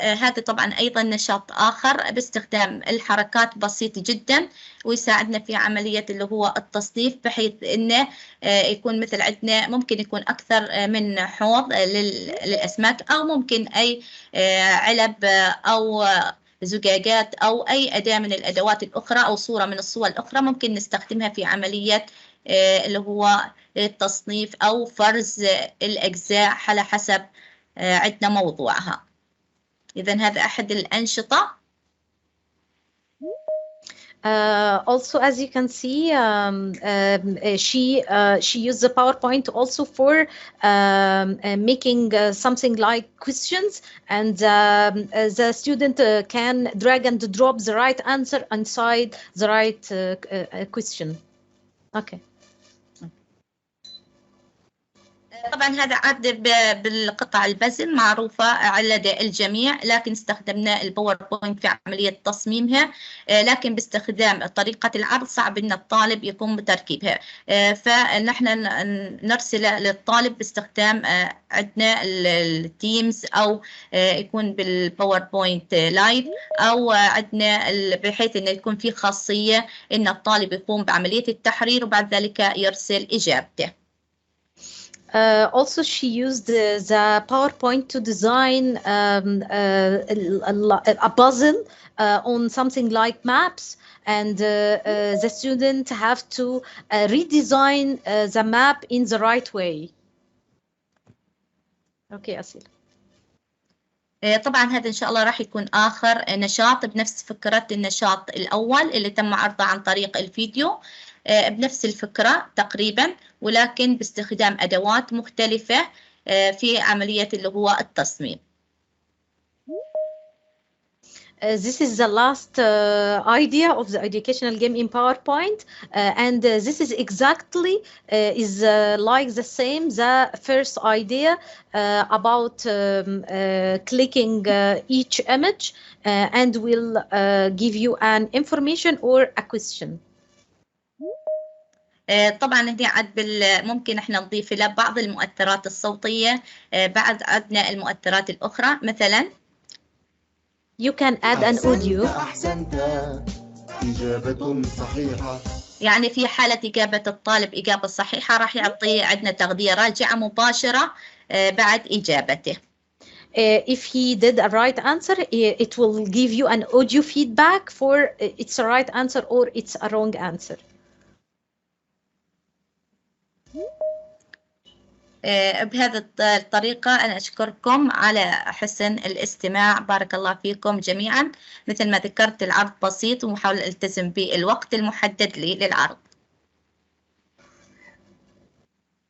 Speaker 11: هذا طبعا أيضا نشاط آخر باستخدام الحركات بسيط جدا، ويساعدنا في عملية اللي هو التصنيف، بحيث إنه يكون مثل عندنا ممكن يكون أكثر من حوض للأسماك، أو ممكن أي علب أو زجاجات أو أي أداة من الأدوات الأخرى أو صورة من الصور الأخرى ممكن نستخدمها في عملية اللي هو التصنيف أو فرز الأجزاء على حسب عندنا موضوعها. إذن هذا أحد الأنشطة.
Speaker 7: Also, as you can see, she used the PowerPoint also for making something like questions, and the student can drag and drop the right answer inside the right question. Okay.
Speaker 11: طبعا هذا عد بالقطع البزل معروفة لدى الجميع، لكن استخدمنا الباوربوينت في عملية تصميمها، لكن باستخدام طريقة العرض صعب أن الطالب يقوم بتركيبها. فنحن نرسل للطالب باستخدام عندنا التيمز أو يكون بالباوربوينت لايف، أو عندنا بحيث أنه يكون في خاصية أن الطالب يقوم بعملية التحرير وبعد ذلك يرسل إجابته.
Speaker 7: Also, she used the PowerPoint to design a puzzle on something like maps, and the student have to redesign the map in the right way. Okay, أسئلة.
Speaker 11: طبعا هذا إن شاء الله راح يكون آخر نشاط بنفس فكرة النشاط الأول اللي تم عرضه عن طريق الفيديو، بنفس الفكرة تقريبا، ولكن باستخدام أدوات مختلفة في عملية اللي هو التصميم.
Speaker 7: This is the last idea of the educational game in PowerPoint, and this is exactly like the same, the first idea about clicking each image, and will give you an information or a question.
Speaker 11: طبعا هنا عاد ممكن احنا نضيف له بعض المؤثرات الصوتية، بعد عندنا المؤثرات الأخرى مثلا
Speaker 7: you can add an audio.
Speaker 12: أحسنت إجابة صحيحة.
Speaker 11: يعني في حالة إجابة الطالب إجابة صحيحة راح يعطي عندنا تغذية راجعة مباشرة بعد إجابته.
Speaker 7: If he did a right answer, it will give you an audio feedback for it's a right answer or it's a wrong answer.
Speaker 11: بهذه الطريقة أنا أشكركم على حسن الاستماع. بارك الله فيكم جميعا. مثل ما ذكرت العرض بسيط ومحاول التزم بالوقت المحدد لي للعرض.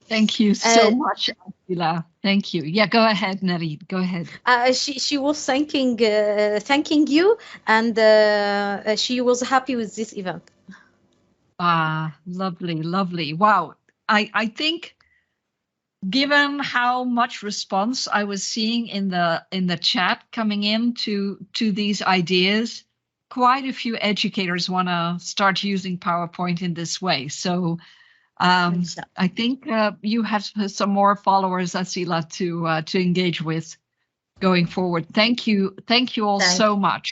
Speaker 1: Thank you so much, Akila. Thank you. Yeah, go ahead, Nelly. Go ahead.
Speaker 7: She was thanking you, and she was happy with this event.
Speaker 1: Lovely, lovely. Wow. I think, given how much response I was seeing in the chat coming in to these ideas, quite a few educators want to start using PowerPoint in this way. So I think you have some more followers, Asila, to engage with going forward. Thank you all so much.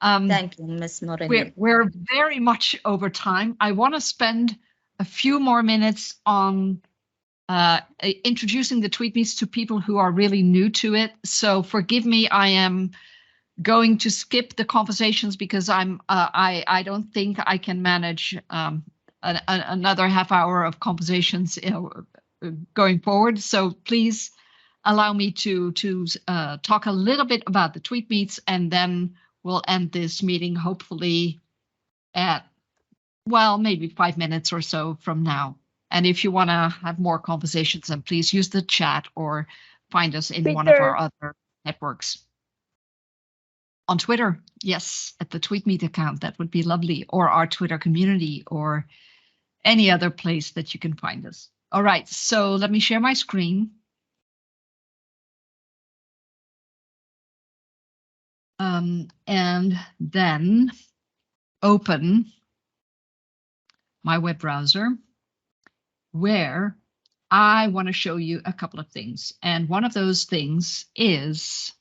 Speaker 11: Thank you, Ms. Morini.
Speaker 1: We're very much over time. I want to spend a few more minutes on introducing the TweetMeets to people who are really new to it. So forgive me, I am going to skip the conversations because I don't think I can manage another half hour of conversations going forward. So please allow me to talk a little bit about the TweetMeets, and then we'll end this meeting hopefully at, well, maybe 5 minutes or so from now. And if you want to have more conversations, then please use the chat or find us in one of our other networks. On Twitter, yes, at the TweetMeet account, that would be lovely, or our Twitter community, or any other place that you can find us. All right, so let me share my screen. And then open my web browser, where I want to show you a couple of things. And one of those things is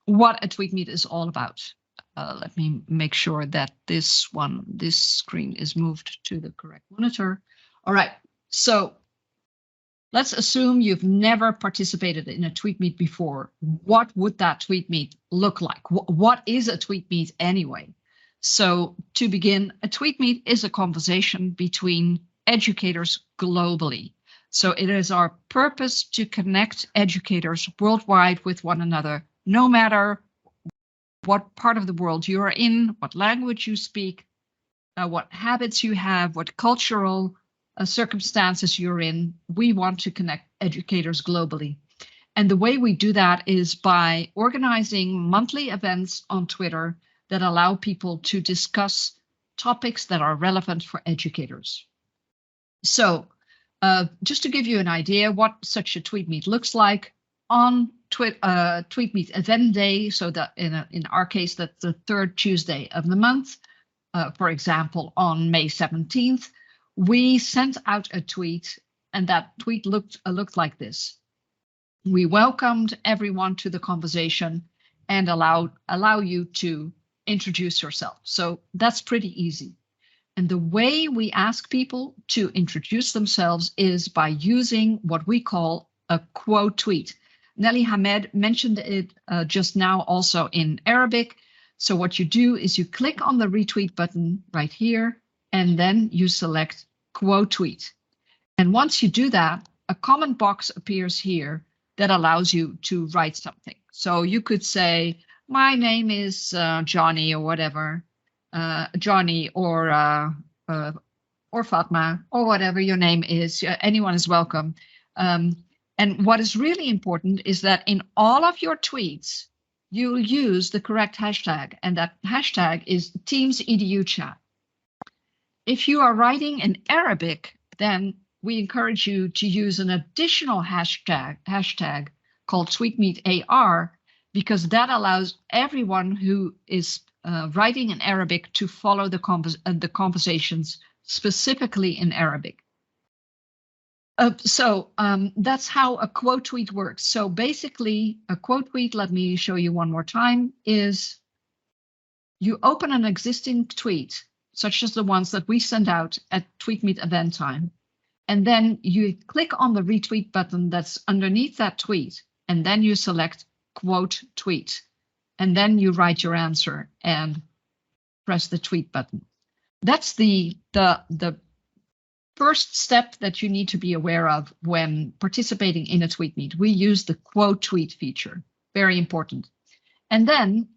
Speaker 1: what a TweetMeet is all about. Let me make sure that this screen is moved to the correct monitor. All right, so let's assume you've never participated in a TweetMeet before. What would that TweetMeet look like? What is a TweetMeet anyway? So to begin, a TweetMeet is a conversation between educators globally. So it is our purpose to connect educators worldwide with one another, no matter what part of the world you are in, what language you speak, what habits you have, what cultural circumstances you're in. We want to connect educators globally. And the way we do that is by organizing monthly events on Twitter that allow people to discuss topics that are relevant for educators. So just to give you an idea what such a TweetMeet looks like, on TweetMeet event day, so that in our case, that's the third Tuesday of the month, for example, on May 17th, we sent out a tweet, and that tweet looked like this. We welcomed everyone to the conversation and allow you to introduce yourself. So that's pretty easy. And the way we ask people to introduce themselves is by using what we call a quote tweet. Nelly Hamed mentioned it just now also in Arabic. So what you do is you click on the retweet button right here, and then you select quote tweet. And once you do that, a comment box appears here that allows you to write something. So you could say, my name is Johnny or whatever, Johnny or Fatma or whatever your name is. Anyone is welcome. And what is really important is that in all of your tweets, you'll use the correct hashtag, and that hashtag is TeamsEduChat. If you are writing in Arabic, then we encourage you to use an additional hashtag called TweetMeetAR, because that allows everyone who is writing in Arabic to follow the conversations specifically in Arabic. That's how a quote tweet works. So basically, a quote tweet, let me show you one more time, is you open an existing tweet, such as the ones that we send out at TweetMeet event time, and then you click on the retweet button that's underneath that tweet, and then you select quote tweet, and then you write your answer and press the tweet button. That's the first step that you need to be aware of when participating in a TweetMeet. We use the quote tweet feature, very important. And then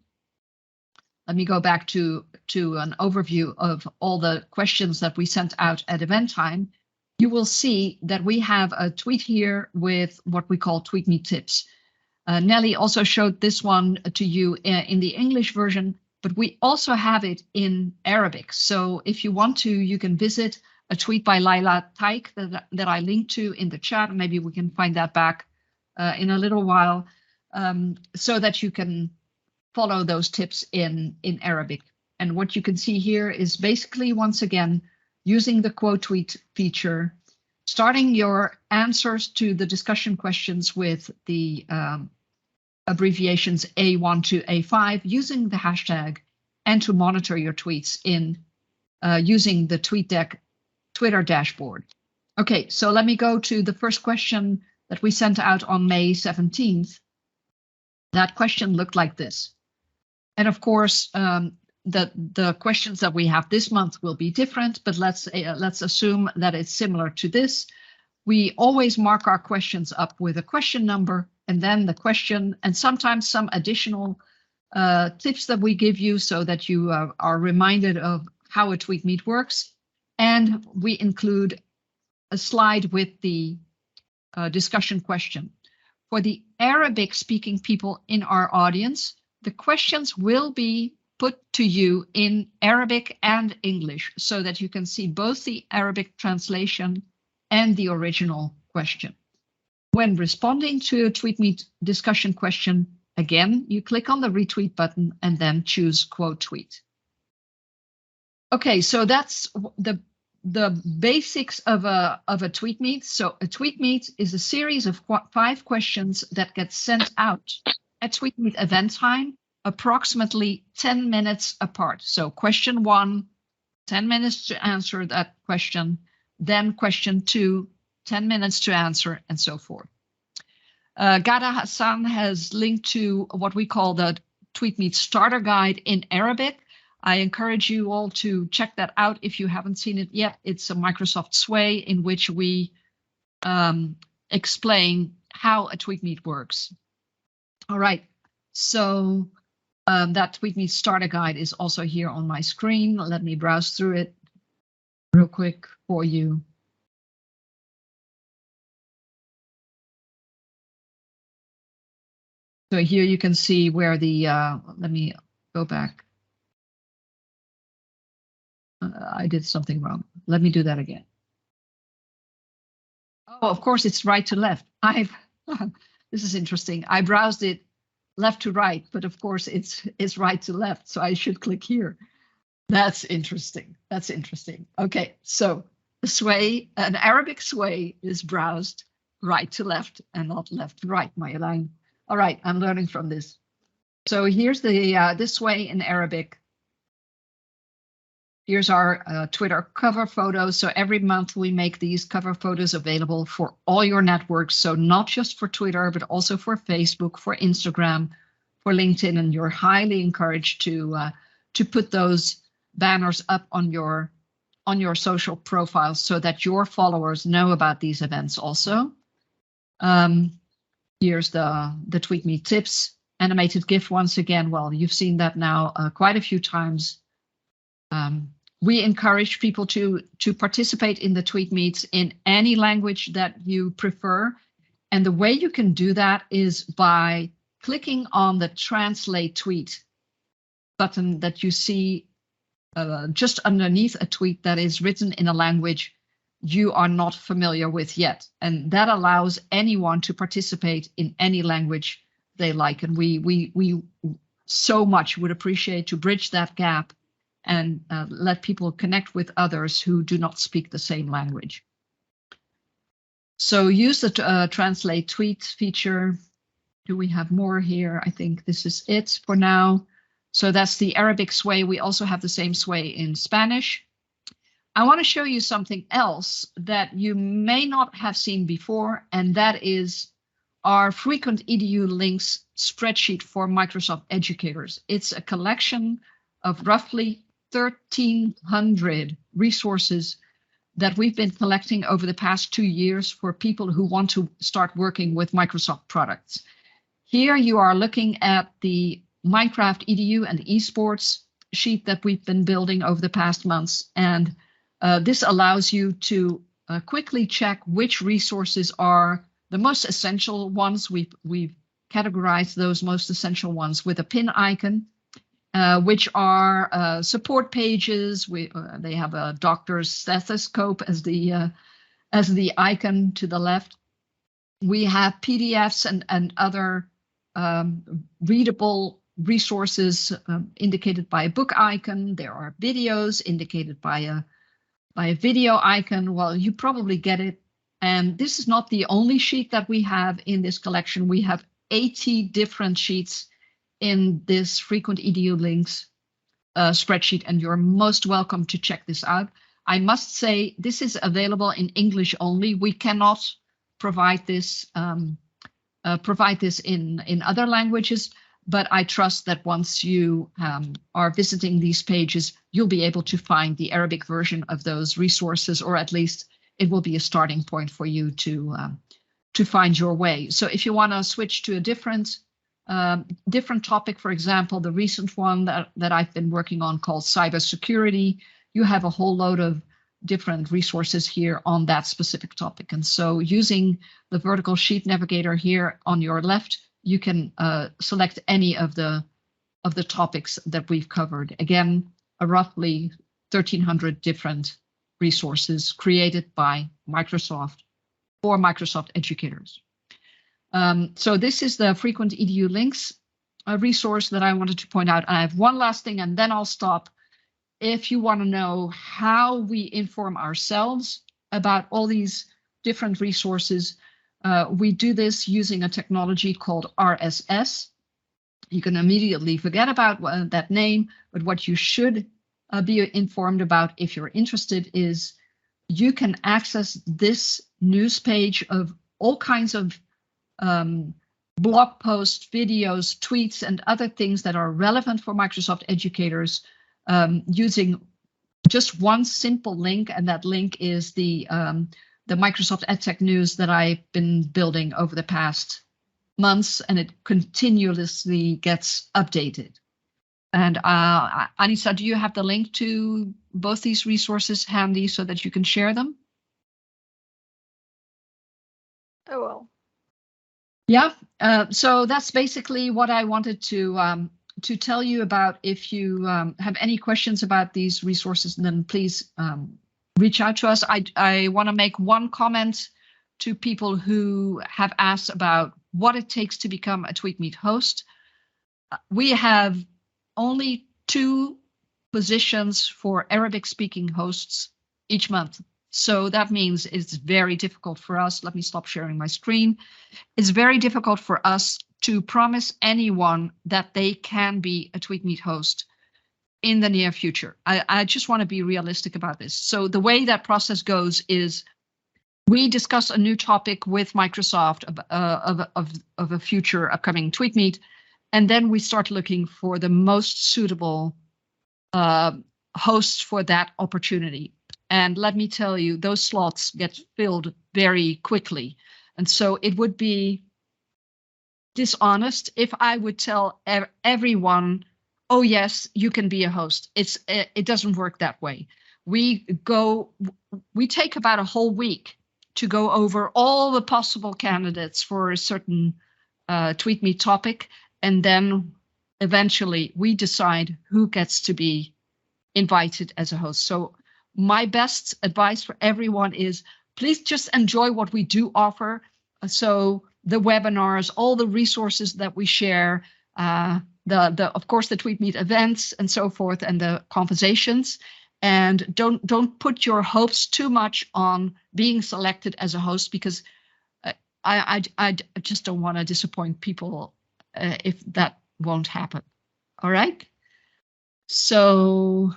Speaker 1: let me go back to an overview of all the questions that we sent out at event time. You will see that we have a tweet here with what we call TweetMeet tips. Nelly also showed this one to you in the English version, but we also have it in Arabic. So if you want to, you can visit a tweet by Laila Taik that I linked to in the chat. Maybe we can find that back in a little while, so that you can follow those tips in Arabic. And what you can see here is basically, once again, using the quote tweet feature, starting your answers to the discussion questions with the abbreviations A1 to A5, using the hashtag, and to monitor your tweets in using the TweetDeck Twitter dashboard. Okay, so let me go to the first question that we sent out on May 17th. That question looked like this. And of course, the questions that we have this month will be different, but let's assume that it's similar to this. We always mark our questions up with a question number, and then the question, and sometimes some additional tips that we give you so that you are reminded of how a TweetMeet works. And we include a slide with the discussion question. For the Arabic-speaking people in our audience, the questions will be put to you in Arabic and English so that you can see both the Arabic translation and the original question. When responding to a TweetMeet discussion question, again, you click on the retweet button and then choose quote tweet. Okay, so that's the basics of a TweetMeet. So a TweetMeet is a series of 5 questions that get sent out at TweetMeet event time, approximately 10 minutes apart. So question 1, 10 minutes to answer that question, then question 2, 10 minutes to answer, and so forth. Gada Hassan has linked to what we call the TweetMeet starter guide in Arabic. I encourage you all to check that out if you haven't seen it yet. It's a Microsoft Sway in which we explain how a TweetMeet works. All right, so that TweetMeet starter guide is also here on my screen. Let me browse through it real quick for you. So here you can see where the, let me go back. I did something wrong. Let me do that again. of course, it's right to left. This is interesting. I browsed it left to right, but of course it's right to left. So I should click here. That's interesting. That's interesting. Okay, so the sway, an Arabic sway is browsed right to left and not left to right, Marjolein. All right, I'm learning from this. So here's the this sway in Arabic. Here's our Twitter cover photos. So every month we make these cover photos available for all your networks. So not just for Twitter, but also for Facebook, for Instagram, for LinkedIn. And you're highly encouraged to put those banners up on your social profiles so that your followers know about these events also. Here's the TweetMeet tips animated GIF once again. Well, you've seen that now quite a few times. We encourage people to participate in the TweetMeets in any language that you prefer. And the way you can do that is by clicking on the Translate Tweet button that you see just underneath a tweet that is written in a language you are not familiar with yet. And that allows anyone to participate in any language they like. And we so much would appreciate to bridge that gap and let people connect with others who do not speak the same language. So use the Translate Tweet feature. Do we have more here? I think this is it for now. So that's the Arabic sway. We also have the same sway in Spanish. I want to show you something else that you may not have seen before, and that is our frequent EDU links spreadsheet for Microsoft educators. It's a collection of roughly 1,300 resources that we've been collecting over the past 2 years for people who want to start working with Microsoft products. Here you are looking at the Minecraft EDU and Esports sheet that we've been building over the past months. And this allows you to quickly check which resources are the most essential ones. We've categorized those most essential ones with a pin icon, which are support pages. They have a doctor's stethoscope as the icon to the left. We have PDFs and other readable resources indicated by a book icon. There are videos indicated by a video icon. Well, you probably get it. And this is not the only sheet that we have in this collection. We have 80 different sheets in this frequent EDU links spreadsheet, and you're most welcome to check this out. I must say this is available in English only. We cannot provide this in other languages, but I trust that once you are visiting these pages, you'll be able to find the Arabic version of those resources, or at least it will be a starting point for you to find your way. So if you want to switch to a different topic, for example, the recent one that I've been working on called cybersecurity, you have a whole load of different resources here on that specific topic. And so using the vertical sheet navigator here on your left, you can select any of the topics that we've covered. Again, roughly 1,300 different resources created by Microsoft for Microsoft educators. So this is the frequent EDU links resource that I wanted to point out. I have one last thing and then I'll stop. If you want to know how we inform ourselves about all these different resources, we do this using a technology called RSS. You can immediately forget about that name, but what you should be informed about if you're interested is you can access this news page of all kinds of blog posts, videos, tweets, and other things that are relevant for Microsoft educators using just one simple link, and that link is the Microsoft EdTech news that I've been building over the past months, and it continuously gets updated. And Anissa, do you have the link to both these resources handy so that you can share them?
Speaker 3: I will.
Speaker 1: Yeah, so that's basically what I wanted to tell you about. If you have any questions about these resources, then please reach out to us. I want to make one comment to people who have asked about what it takes to become a TweetMeet host. We have only 2 positions for Arabic-speaking hosts each month. So that means it's very difficult for us. Let me stop sharing my screen. It's very difficult for us to promise anyone that they can be a TweetMeet host in the near future. I just want to be realistic about this. So the way that process goes is we discuss a new topic with Microsoft of a future upcoming TweetMeet, and then we start looking for the most suitable hosts for that opportunity. And let me tell you, those slots get filled very quickly. And so it would be dishonest if I would tell everyone, oh yes, you can be a host. It doesn't work that way. We take about a whole week to go over all the possible candidates for a certain TweetMeet topic, and then eventually we decide who gets to be invited as a host. So my best advice for everyone is please just enjoy what we do offer. So the webinars, all the resources that we share, of course the TweetMeet events and so forth, and the conversations. And don't put your hopes too much on being selected as a host, because I just don't want to disappoint people if that won't happen. All right. So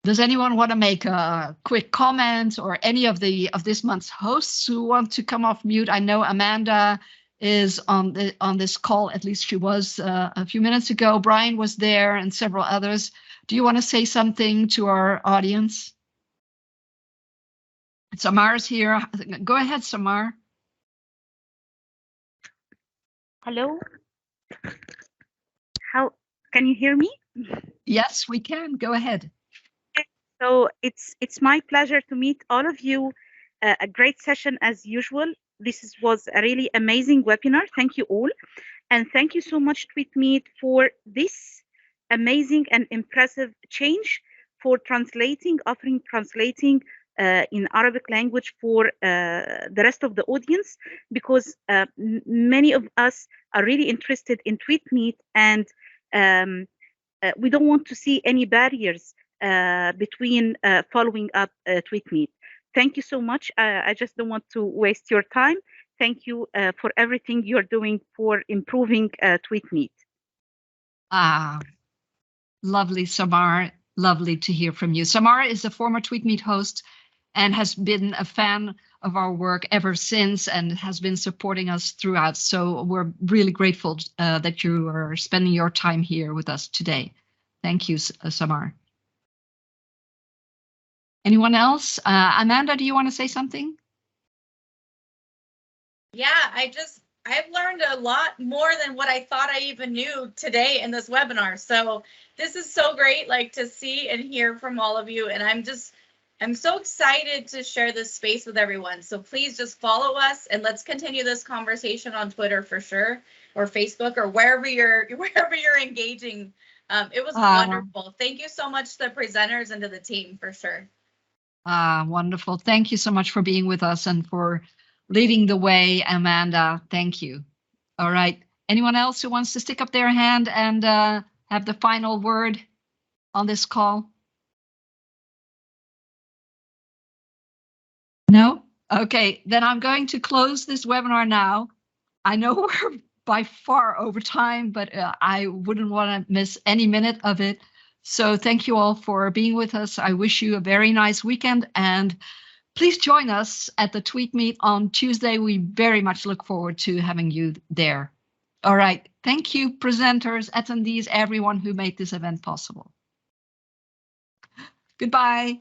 Speaker 1: does anyone want to make a quick comment, or any of this month's hosts who want to come off mute? I know Amanda is on this call. At least she was a few minutes ago. Brian was there and several others. Do you want to say something to our audience? Samar's here. Go ahead, Samar.
Speaker 13: Hello. How can you hear me?
Speaker 1: Yes, we can. Go ahead.
Speaker 13: So it's my pleasure to meet all of you. A great session as usual. This was a really amazing webinar. Thank you all. And thank you so much, TweetMeet, for this amazing and impressive change for offering translating in Arabic language for the rest of the audience, because many of us are really interested in TweetMeet, and we don't want to see any barriers between following up TweetMeet. Thank you so much. I just don't want to waste your time. Thank you for everything you're doing for improving TweetMeet.
Speaker 1: Lovely, Samar. Lovely to hear from you. Samar is a former TweetMeet host and has been a fan of our work ever since, and has been supporting us throughout. So we're really grateful that you are spending your time here with us today. Thank you, Samar. Anyone else? Amanda, do you want to say something?
Speaker 14: Yeah, I've learned a lot more than what I thought I even knew today in this webinar. So this is so great, like, to see and hear from all of you. And I'm so excited to share this space with everyone. So please just follow us, and let's continue this conversation on Twitter for sure, or Facebook, or wherever you're engaging. It was wonderful. Thank you so much to the presenters and to the team for sure.
Speaker 1: Wonderful. Thank you so much for being with us and for leading the way, Amanda. Thank you. All right. Anyone else who wants to stick up their hand and have the final word on this call? No? Okay, then I'm going to close this webinar now. I know we're by far over time, but I wouldn't want to miss any minute of it. So thank you all for being with us. I wish you a very nice weekend, and please join us at the TweetMeet on Tuesday. We very much look forward to having you there. All right. Thank you, presenters, attendees, everyone who made this event possible. Goodbye.